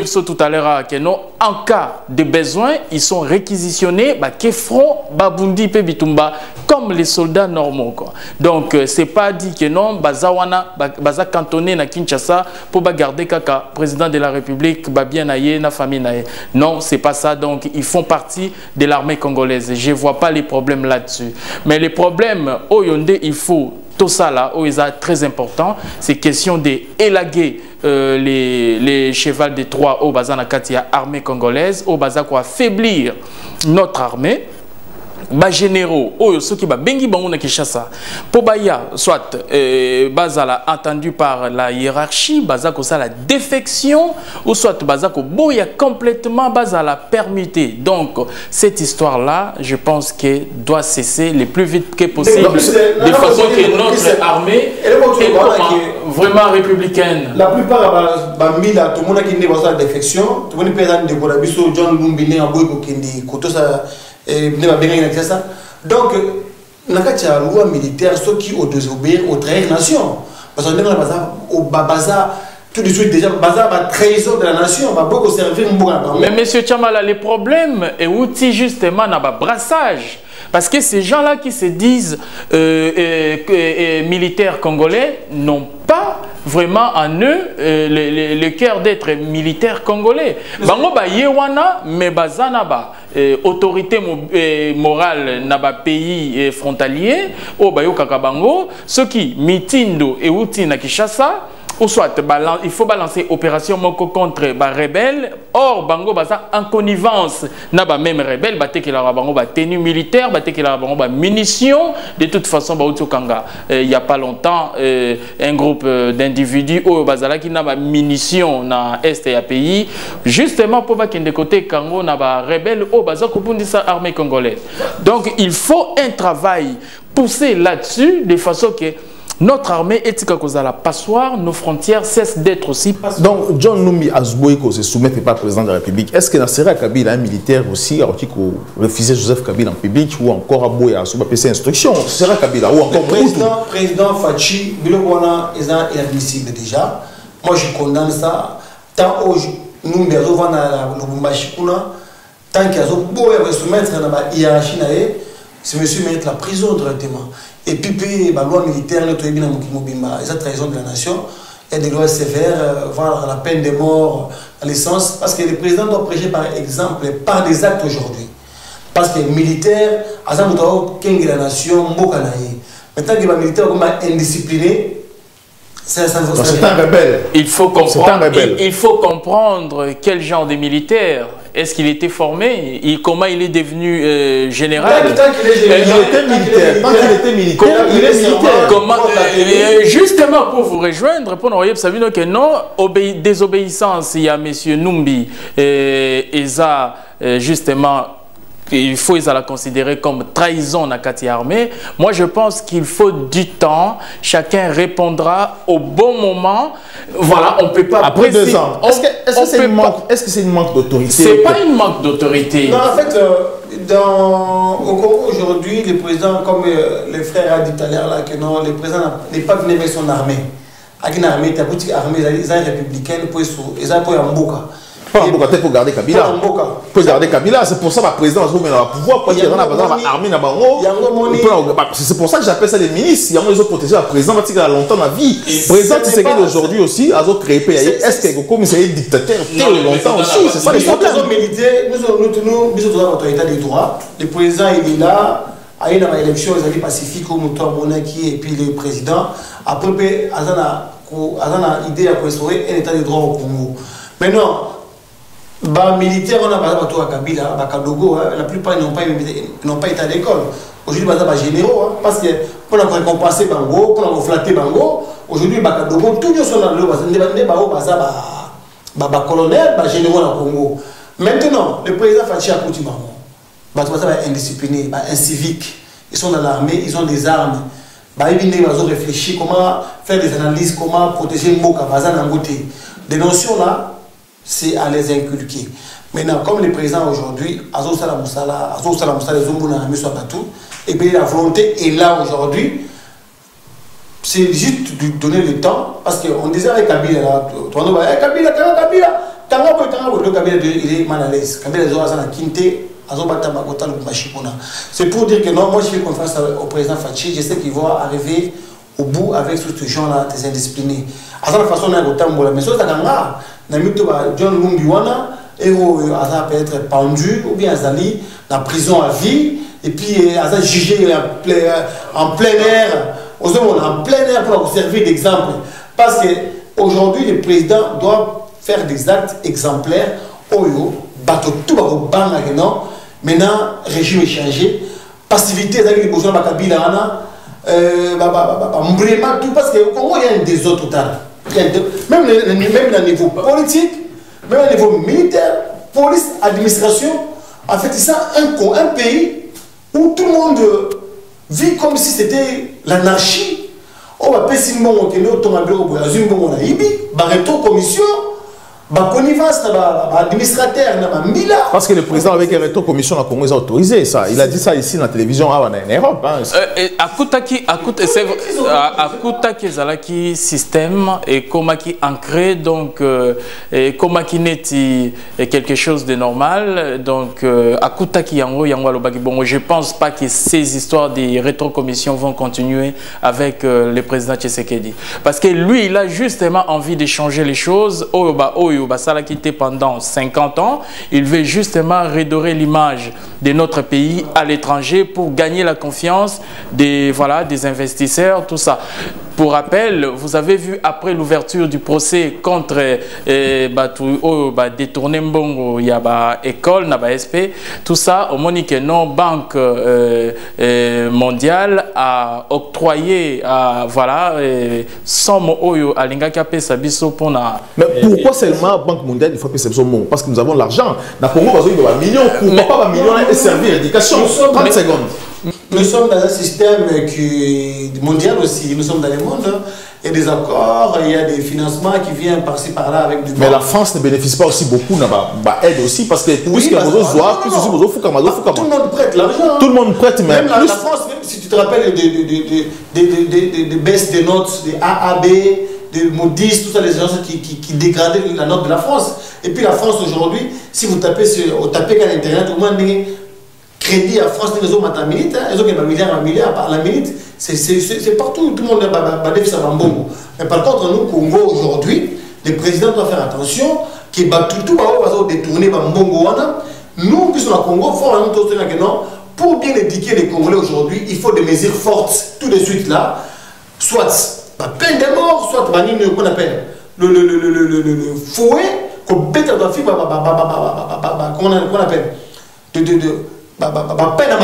aussi. Tout à l'heure que non, en cas de besoin, ils sont réquisitionnés, Babundi pe Bitumba, comme les soldats normaux. Quoi. Donc, c'est pas dit que non, Bazawana, Baza cantonné na Kinshasa pour garder Kaka, président de la République, bien naïe, na famille naïe. Non, c'est pas ça. Donc, ils font partie de l'armée congolaise. Je vois pas les problèmes là-dessus. Mais les problèmes, au Yondé, il faut tout ça là, où est très important, c'est question d'élaguer les chevals de Troie au Bazana Katia armée congolaise, au Bazar quoi affaiblir notre armée. Ba généraux, ceux qui ba bengi bango na Kinshasa, pour baya soit bazala entendu par la hiérarchie, bazako ça la défection, ou soit bazako boya complètement bazala permuté. Donc cette histoire là, je pense que doit cesser le plus vite que possible, de façon que notre armée est vraiment républicaine. La plupart bamila tout le monde qui n'est pas la défection, tout le monde peut être de Borabiso, John Lumbine, Aboy Kendi, Kotosa. Donc, dans la loi militaire, ceux qui ont désobéi aux trahir la nation. Parce que au Babaza, tout de suite déjà, Babaza va trahison de la nation, va beaucoup servir. Mais monsieur Tchamala, le problème est outil justement dans le brassage. Parce que ces gens-là qui se disent militaires congolais n'ont pas vraiment en eux le cœur d'être militaire congolais. Bango ba yewana mais bazana ba autorité morale na ba pays frontalier o ba yo kaka bango ceux qui mitindo et outi na Kinshasa ou soit il faut balancer opération moko contre les rebelles. Or, bango basa en connivence na ba même rebelle baté que la bango ba tenue militaire, baté que la bango ba munitions. De toute façon, ba kanga il y a pas longtemps un groupe d'individus au bazala qui na ba munitions na est et à pays justement pour ba kende côté kango na ba rebelle au baza kopundisa armée congolaise. Donc il faut un travail poussé là-dessus de façon que notre armée est la passoire, nos frontières cessent d'être aussi passoires. Donc, John Numbi Azboïko se soumet par le président de la République. Est-ce que dans Serra Kabila, un militaire aussi, a refusé Joseph Kabila en public ou encore Aboy a soumis ses instructions? Serra Kabila ou encore le président Fachi, Bilobwana est inadmissible déjà. Moi, je condamne ça. Tant que nous avons le Bumbachikuna, tant qu'il y a beau soumettre dans la hiérarchie, c'est monsieur mettre la prison directement. Et puis, la loi militaire, les trahison de la nation, il y a des lois sévères, voir la peine de mort, à l'essence, parce que le président doit prêcher par exemple, par des actes aujourd'hui. Parce que les militaires, à la nation, maintenant que les militaires sont indisciplinés, c'est un rebelle. Il faut comprendre quel genre de militaire. Est-ce qu'il était formé et comment il est devenu général? Il était militaire. Justement pour vous rejoindre, pour nous dire que non, désobéissance, il y a M. Numbi et ça, justement, il faut la considérer comme trahison dans la armée. Moi, je pense qu'il faut du temps. Chacun répondra au bon moment. Voilà, on ne peut pas... Après 2 ans, est-ce que c'est une manque d'autorité? C'est pas une manque d'autorité. Non, en fait, au Congo aujourd'hui, le président, comme le frère a dit tout à l'heure, que non, le président n'est pas venu avec son armée. Avec une armée, il y a une armée républicaine, ils ont un Mboka. Pour garder Kabila. Pour garder Kabila, c'est pour ça que le président a le pouvoir. C'est pour ça que j'appelle ça les ministres. Ils ont protégé le président parce qu'il a longtemps la vie. Le président Tshisekedi aujourd'hui aussi a créé pays. Est-ce que comme c'est un dictateur longtemps aussi? C'est ça le problème. Nous sommes l'autorité des droits. Le président il est là. Il y a une élection pacifique au Moutoua Bonaki et puis le président. Après, il y a une idée à construire un état de droit au Congo. Maintenant, les militaires, on a à Kabila, la plupart n'ont pas été à l'école. Aujourd'hui, ils sont généraux, parce que pour récompenser Bango, pour flatter Bango, aujourd'hui, Bakadogo, tous les gens sont dans le colonel, généraux au Congo. Maintenant, le président Fachi a coutume Bango. Ils sont indisciplinés, inciviques. Ils sont dans l'armée, ils ont des armes. Ils ont réfléchi comment faire des analyses, comment protéger Mboka, des notions là. C'est à les inculquer. Maintenant, comme le président aujourd'hui, et puis la volonté est là aujourd'hui, c'est juste de donner le temps, parce qu'on disait avec Kabila, Kabila, il est mal à l'aise. Kabila, c'est pour dire que non, moi je fais confiance au président Fachi, je sais qu'il va arriver au bout avec ce genre-là, des indisciplinés. À cette façon, on a un mais John Lumbi wana peut être pendu ou bien Zali dans la prison à vie et puis à ça juger en plein air, en plein air pour vous servir d'exemple. Parce qu'aujourd'hui, le président doit faire des actes exemplaires. Oyo, bateau tout va au banc maintenant. Maintenant, régime est changé. Passivité, avec les besoins de Kabila, vraiment tout, parce qu'au Congo, il y a des autres temps. Même au niveau politique, même au niveau militaire, police, administration, en fait, c'est ça un pays où tout le monde vit comme si c'était l'anarchie. On va payer si le monde est commission. Administrateur, parce que le président avec un retour commission la Congo a autorisé ça. Il a dit ça ici dans la télévision en Europe. À Koutaki Zalaki système et comment qui ancré donc comment qui n'est quelque chose de normal donc à Koutaki Yango bon je pense pas que ces histoires des rétrocommissions vont continuer avec le président Tshisekedi parce que lui il a justement envie de changer les choses. Ça l'a quitté pendant 50 ans. Il veut justement redorer l'image de notre pays à l'étranger pour gagner la confiance des investisseurs, tout ça. Pour rappel, vous avez vu après l'ouverture du procès contre détourné Mbongo, il y a école, SP, tout ça, au Monique non Banque mondiale a octroyé somme oyo à l'ingakapé sabiso pour na. Mais pourquoi seulement Banque mondiale il faut que c'est bon parce que nous avons l'argent. Dans le Congo, il y a millions, pas millions et servir l'éducation. 30 secondes. Nous sommes dans un système mondial aussi, nous sommes dans le monde. Il y a des accords, il y a des financements qui viennent par-ci par-là avec du. Mais la France ne bénéficie pas aussi beaucoup d'aide aussi parce que tout le monde prête l'argent. Tout le monde prête même la France, même si tu te rappelles des baisses des notes, des AAB, des Moody's, tout ça, les gens qui dégradaient la note de la France. Et puis la France aujourd'hui, si vous tapez sur Internet, au moins crédit à France, ils ont un minute, ils ont un milliard à la minute. C'est partout, tout le monde a des bon. Mais par contre, nous, Congo, aujourd'hui, le président doit faire attention qu'il va tout détourner Mbongo. Nous, puisqu'on a Congo, pour bien éduquer les Congolais aujourd'hui, il faut des mesures fortes tout de suite là, soit peine de mort, soit qu'on appelle le fouet, qu'on bête à la fille, qu'on appelle peine à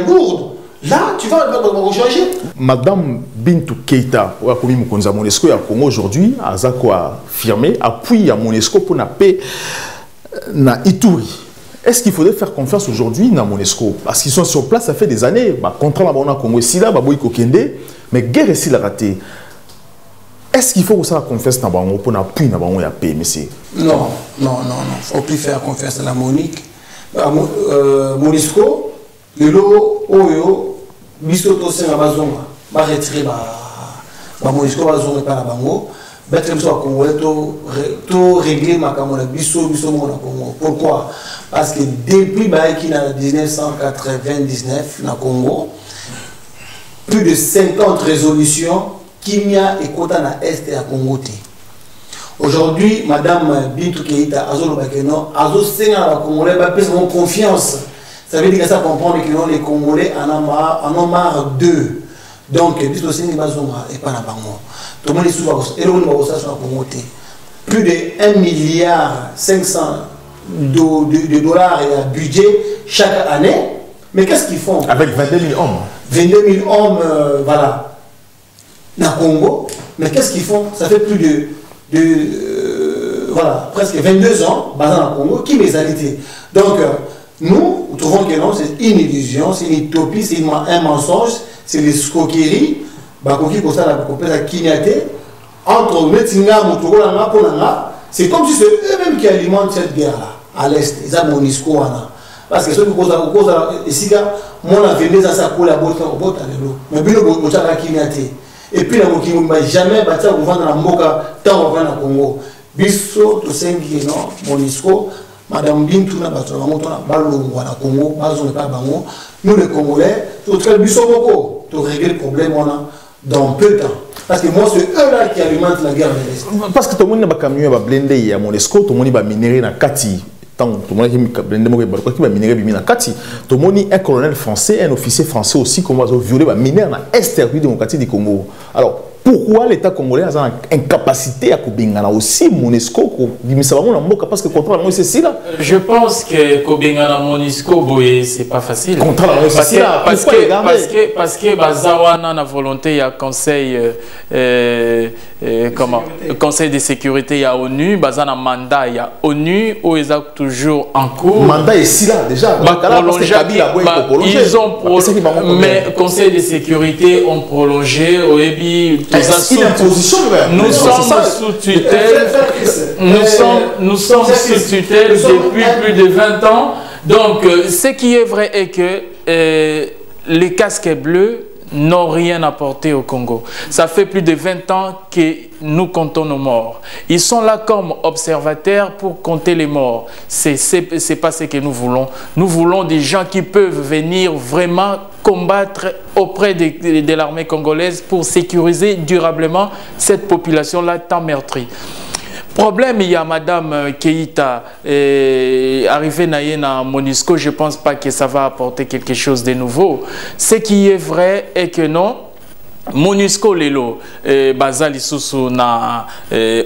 lourde. Là, tu vas changer. Madame Bintou Keïta, comme Mokonza Monesco, à Congo aujourd'hui, à Zakwa firmé, appuie à Monesco pour la paix na Ituri. Est-ce qu'il faudrait faire confiance aujourd'hui à Monesco? Parce qu'ils sont sur place, ça fait des années. Contre la Congo, ici, là, mais guerre ici, la raté. Est-ce qu'il faut que ça la confiance dans Bango pour appuyer dans Bango et la paix, monsieur? Non. Il ne faut plus faire confiance à la Monique. Monisco, le lot, Oyo, Bisoto Senga Bazonga, va retirer Monisco Bazonga par la Bango, Betlem soit Congolais, tout régler ma camona, Biso Mona Congo. Pourquoi? Parce que depuis 1999, na Congo, plus de 50 résolutions, Kimia et Kota na Est et à Congo. Aujourd'hui, Madame Bintou Keïta, Azo Lobakeno, Azo Senga la Congolais, va pèse mon confiance. Ça veut dire que ça comprend que les Congolais en ont marre d'eux. Donc, Bisto Senga Bazonga et pas na Bango. Tout le monde est sous et le monde va sur la Congo. Plus de 1,5 milliard de dollars et un budget chaque année. Mais qu'est-ce qu'ils font? Avec 22 000 hommes. 22 000 hommes, voilà, dans le Congo. Mais qu'est-ce qu'ils font? Ça fait plus voilà, presque 22 ans, basé dans le Congo, qui les a été. Donc, nous trouvons que non, c'est une illusion, c'est une utopie, c'est un mensonge, c'est des escroqueries. C'est comme si c'est eux-mêmes qui alimentent cette guerre-là, à l'Est. Ils ont Monisco. Parce que ceux qui posent ici, moi, la Vénèse, ça coule à bout de l'eau. Mais bien, on a kignaté. Et puis, on n'a jamais battu au vent dans la Moka, tant au vent dans le Congo. Bisso, tout ça, Monisco, Madame Bintou, na bato na balongwa na Congo, bazonga pas bango. Nous les Congolais, tout faire biso boko, to régler le problème on a dans peu de temps. Parce que moi c'est eux là qui alimentent la guerre de l'Est. Parce que tout le monde n'a pas camion va blender à Monesco, tout le monde va minérer na kati tant tout le monde qui va minérer bimina kati tout le monde un colonel français un officier français aussi comment violer ba mineur na est République démocratique du Congo. Alors pourquoi l'État congolais a une incapacité à Kobengana aussi Monesco parce que contre la c'est si là. Je pense que Kobengana Monesco c'est pas facile. Contre la c'est si là parce que bazawana na volonté il y a conseil comment conseil de sécurité il y a ONU bazana mandat il y a ONU où ils ont toujours en cours. Mandat est si là déjà. Ils ont prolongé mais conseil de sécurité ont prolongé au EBI. Nous sommes sous tutelle. Nous sommes sous tutelle depuis plus de 20 ans. Donc, ce qui est vrai est que les casques bleus n'ont rien apporté au Congo. Ça fait plus de 20 ans que nous comptons nos morts. Ils sont là comme observateurs pour compter les morts. C'est pas ce que nous voulons. Nous voulons des gens qui peuvent venir vraiment combattre auprès de l'armée congolaise pour sécuriser durablement cette population-là tant meurtrie. Problème, il y a Madame Keïta arrivée à Monisco, je ne pense pas que ça va apporter quelque chose de nouveau. Ce qui est vrai est que non, Monisco lelo bazali susu na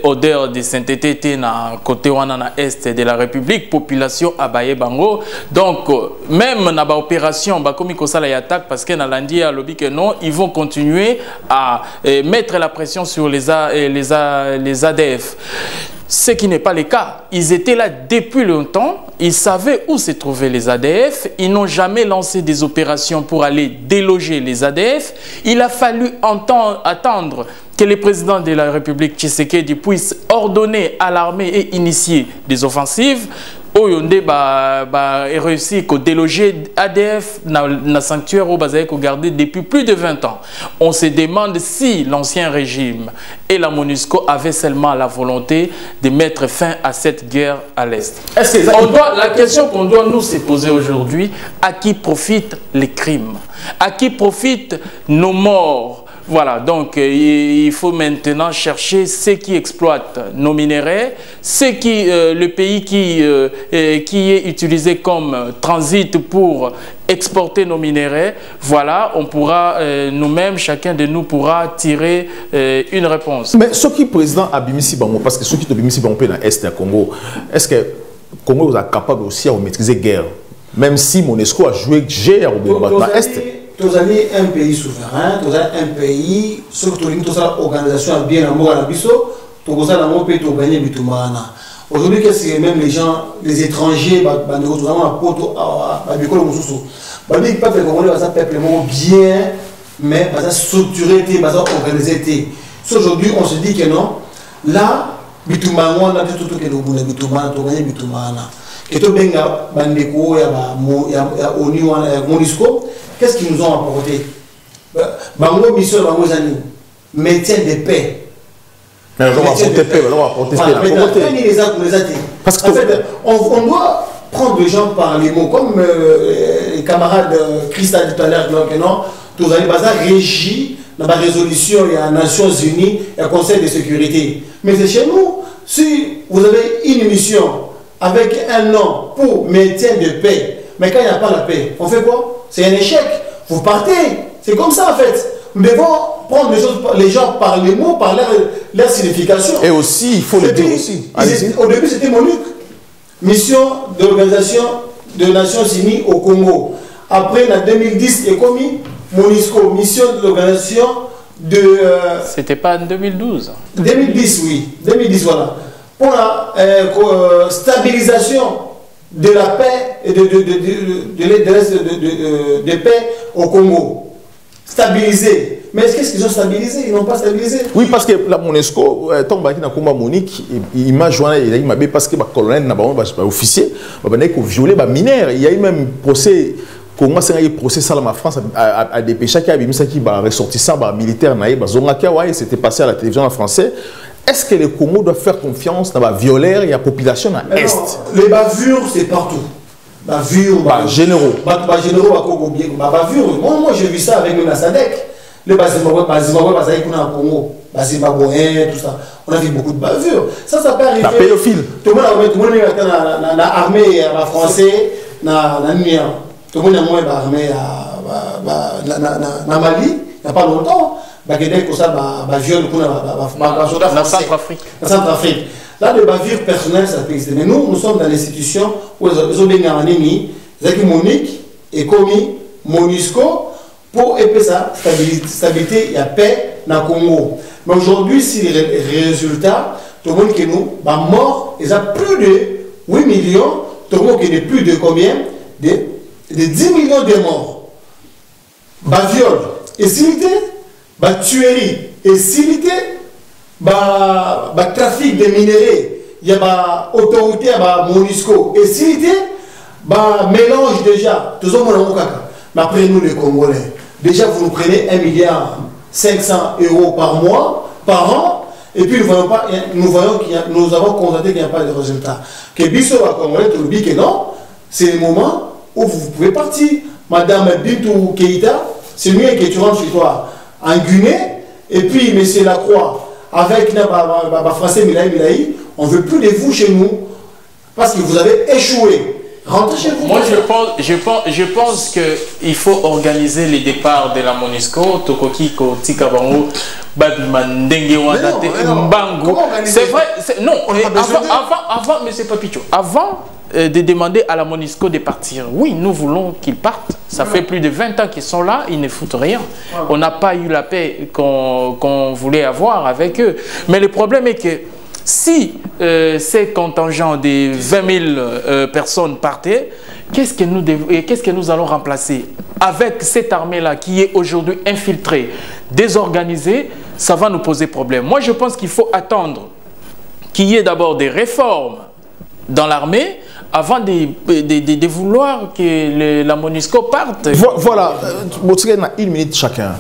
odeur de sainteté na côté wana na est de la République population abaye bango donc même na ba opération ba komi kosala ya attaque parce que na landi a lobby que non ils vont continuer à mettre la pression sur les ADF. Ce qui n'est pas le cas. Ils étaient là depuis longtemps, ils savaient où se trouvaient les ADF, ils n'ont jamais lancé des opérations pour aller déloger les ADF. Il a fallu attendre que le président de la République, Tshisekedi, puisse ordonner à l'armée et initier des offensives. Oyonde réussi à déloger ADF dans le sanctuaire au Bazaï qu'on gardé depuis plus de 20 ans. On se demande si l'ancien régime et la MONUSCO avaient seulement la volonté de mettre fin à cette guerre à l'Est. La question qu'on doit nous se poser aujourd'hui, à qui profitent les crimes? À qui profitent nos morts? Voilà, donc il faut maintenant chercher ceux qui exploitent nos minerais, le pays qui est utilisé comme transit pour exporter nos minerais. Voilà, on pourra nous-mêmes, chacun de nous pourra tirer une réponse. Mais ce qui est président Abimisi Bango, parce que ce qui est Abimisi Bango dans l'Est du Congo, est-ce que le Congo est capable aussi de maîtriser la guerre? Même si Monesco a joué guerre dans l'Est. Nous avons un pays souverain, nous avons un pays, surtout nous avons une organisation bien en mort à Bisso, nous avons un pays qui a gagné Bitumana. Aujourd'hui, qu'est-ce que même les gens, les étrangers, nous avons un poto à Bicolo Moussou. Le peuple congolais est un peuple bien, mais structuré, organisé. Aujourd'hui, on se dit que non, là, Bitumana, on a dit tout que nous avons Bitumana, nous avons gagné Bitumana. Que tout le monde a ONU, MONUSCO. Qu'est-ce qu'ils nous ont apporté? Bango mission bango zani maintien de paix. Parce en fait, on doit prendre les gens par les mots comme les camarades Christ a dit tout à l'heure que non, tous les bazar régis dans la résolution il y a Nations Unies et Conseil de sécurité. Mais c'est chez nous, si vous avez une mission avec un nom pour maintien de paix, mais quand il n'y a pas la paix, on fait quoi? C'est un échec. Vous partez. C'est comme ça en fait. Nous devons prendre les gens par les mots, par leur signification. Et aussi, il faut le dire aussi. Au début, c'était MONUC. Mission de l'Organisation des Nations Unies au Congo. Après, en 2010, il y a commis MONUSCO, mission de l'Organisation de... C'était pas en 2012. 2010, oui. 2010, voilà. Pour la stabilisation de la paix et de paix au Congo. Stabiliser. Mais qu'est-ce qu'ils ont stabilisé? Ils n'ont pas stabilisé. Oui, parce que la MONUSCO, tant que combat Monique, il m'a joint, il m'a parce que le colonel n'a pas officier, il a violé les mineurs. Il y a eu même procès. Comment c'est un procès ça en France à des péchés qui a mis ça qui va ressortissant militaire c'était passé à la télévision en français. Est-ce que le Congo doit faire confiance dans la violère et la population à l'Est? Les bavures, c'est partout. Bavures, généraux. Bavures. Moi, j'ai vu ça avec le Nassadek. Les bavures, Congo. zimbabwéens, tout ça. On a vu beaucoup de bavures. Ça peut arriver. La pédophile. Tout le monde est dans l'armée française, tout le monde est armé à Mali, il n'y a pas longtemps. Il viol dans Centrafrique. Là, le bavure personnel, ça peut exister. Mais nous sommes dans l'institution où les ont des Zaki Monique, Ekomi, Monusco, pour épaisser ça, stabilité, il y a paix dans le Congo. Mais aujourd'hui, si les résultats, tout le monde qui nous, mort, ils ont plus de 8 millions, tout le monde qui est plus de combien? De 10 millions de morts. Viol, et s'ilité, tuerie, et s'ilité, trafic de minéraux, il y a autorité à Monusco, et s'ilité, mélange déjà, tout le monde. Mais après nous les Congolais, déjà vous nous prenez 1,5 milliard par mois, par an, et puis nous avons constaté qu'il n'y a pas de résultat. Que Bisso va Congolais, tout le dit que non, c'est le moment où vous pouvez partir. Madame Bintou Keïta, c'est mieux que tu rentres chez toi en Guinée, et puis M. Lacroix, avec le français Milaï, on ne veut plus de vous chez nous, parce que vous avez échoué. Rentrez chez vous. Moi, je pense qu'il faut organiser les départs de la Monusco, Tokokiko, Tikabango, Badmandenge, Mbango. C'est vrai, non, avant, mais c'est pas Picho. Avant de demander à la Monusco de partir, oui, nous voulons qu'ils partent. Ça fait plus de 20 ans qu'ils sont là, ils ne foutent rien. On n'a pas eu la paix qu'on voulait avoir avec eux. Mais le problème est que si ces contingents de 20 000 personnes partaient, qu'est-ce que nous allons remplacer? Avec cette armée-là qui est aujourd'hui infiltrée, désorganisée, ça va nous poser problème. Moi, je pense qu'il faut attendre qu'il y ait d'abord des réformes dans l'armée avant de vouloir que la Monusco parte. Voilà, une minute chacun.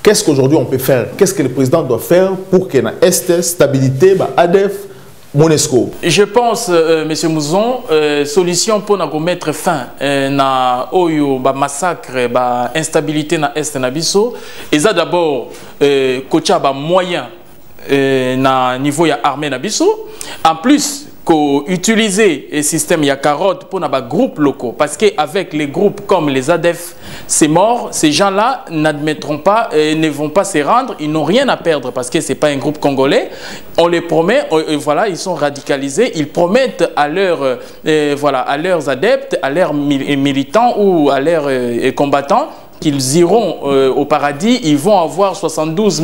Qu'est-ce qu'aujourd'hui on peut faire? Qu'est-ce que le président doit faire pour qu'il y ait une stabilité, ADF, Monusco? Je pense, M. Mouzon, solution pour nous mettre fin à la massacre, à l'instabilité dans l'Est de Bisso. Et ça d'abord, coacha moyen na niveau de l'armée de Bisso. En plus, utiliser le système Yakarote pour nos groupes locaux. Parce qu'avec les groupes comme les ADF, c'est mort. Ces gens-là n'admettront pas, ne vont pas se rendre. Ils n'ont rien à perdre parce que ce n'est pas un groupe congolais. On les promet, voilà, ils sont radicalisés. Ils promettent à leurs adeptes, à leurs militants ou à leurs combattants qu'ils iront au paradis, ils vont avoir 72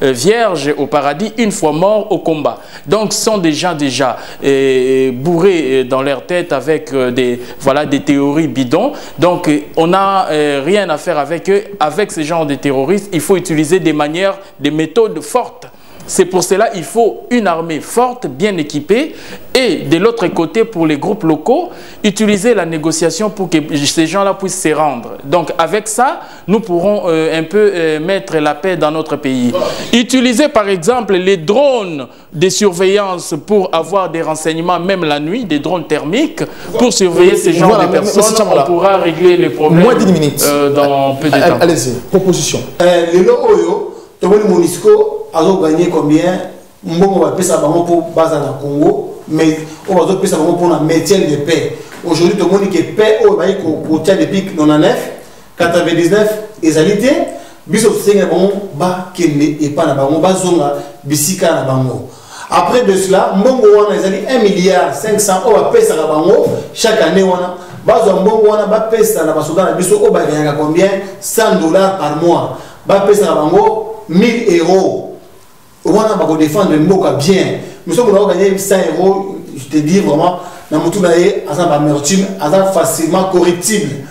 vierges au paradis une fois morts au combat. Donc ce sont des gens déjà bourrés dans leur tête avec des théories bidons. Donc on n'a rien à faire avec eux. Avec ce genre de terroristes, il faut utiliser des méthodes fortes. C'est pour cela qu'il faut une armée forte, bien équipée, et de l'autre côté, pour les groupes locaux, utiliser la négociation pour que ces gens-là puissent se rendre. Donc avec ça, nous pourrons un peu mettre la paix dans notre pays. Utiliser par exemple les drones de surveillance pour avoir des renseignements, même la nuit, des drones thermiques, pour surveiller ces genres de personnes. On pourra régler les problèmes moins 10 minutes. Dans peu de temps. Allez-y, proposition. Les Oyo, tout le monde Monusco a gagné combien? On va payer ça pour base dans le Congo, mais on va payer ça pour un maintien de paix. Aujourd'hui, tout le monde qui est paix, on va dire qu'au Tchad depuis 99, 99, ils allaient biso senga bango ba kende et pas na bango ba zonga bisika na bango. Après de cela, mbongo wana ezali 1,5 milliard o ba pesa na bango chaque année wana. Bazo mbongo wana ba pesa na basoda na biso o ba gagna combien? $100 par mois. Ba pesa na bango 1 000 €. Wana ba ko défendre mboka bien. Nous sommes gagner 100 €, je te dis vraiment na mutu na ye azamba amertume, azamba facilement correctible.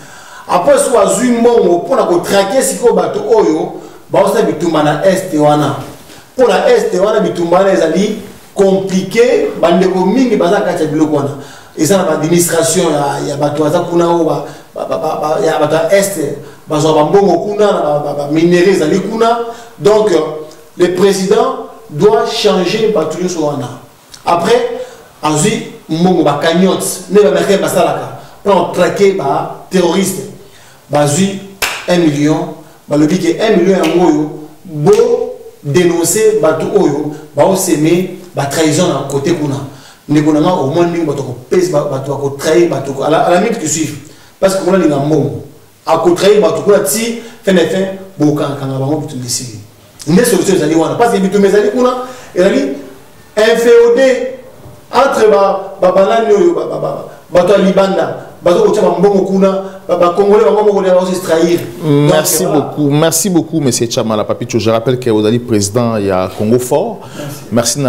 Après soit zui mbongo pour na ko traquer siko bato oyo ba osa bitumba na est wana. Pour la est wana bitumba na ezali compliqué bandeko mingi baza kati ya biloko wana. Eza na administration ya bato baza kuna o ya bato est bazo ba mbongo kuna na minéraux ezali kuna. Donc le président doit changer bato yo wana. Après azui mbongo ba cagnotte ne ba merke basalaka pour traquer ba terroriste. Bazui 1 million, le but est 1 million en gros, beau dénoncer bato oyo ba oseme ba trahison à côté kuna ne konanga au moins ni bato ko pèse bato ko trahir bato à la minute qui suit parce que on a les ngambon à ko trahir bato ko ti fin boka kanga bango bitu lisi ne solution ezali wana parce que bitu mezali kuna ezali inféodé entre ba banani oyo bato ya libanda. Merci beaucoup, merci beaucoup, monsieur Chamala Papito. Je rappelle que vous êtes président, il y a Congo Fort. Merci de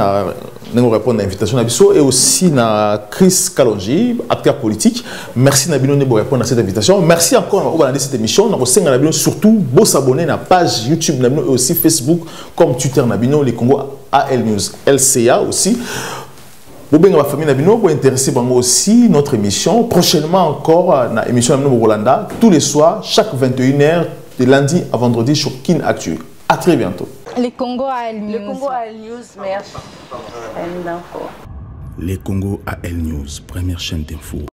nous répondre à l'invitation et aussi à Chris Kalonji, acteur politique. Merci de nous répondre à cette invitation. Merci encore pour cette émission. Nous surtout vous s'abonner à la page YouTube et aussi Facebook comme Twitter Nabino, les Congo AL News, LCA aussi. Vous avez ma famille Nabino, vous intéressez aussi notre émission. Prochainement encore, dans l'émission Nabino Rolanda, tous les soirs, chaque 21h, de lundi à vendredi sur Kin Actu. À très bientôt. Les Congo AL News. Le Congo AL News, merci. Les Congo AL News, première chaîne d'info.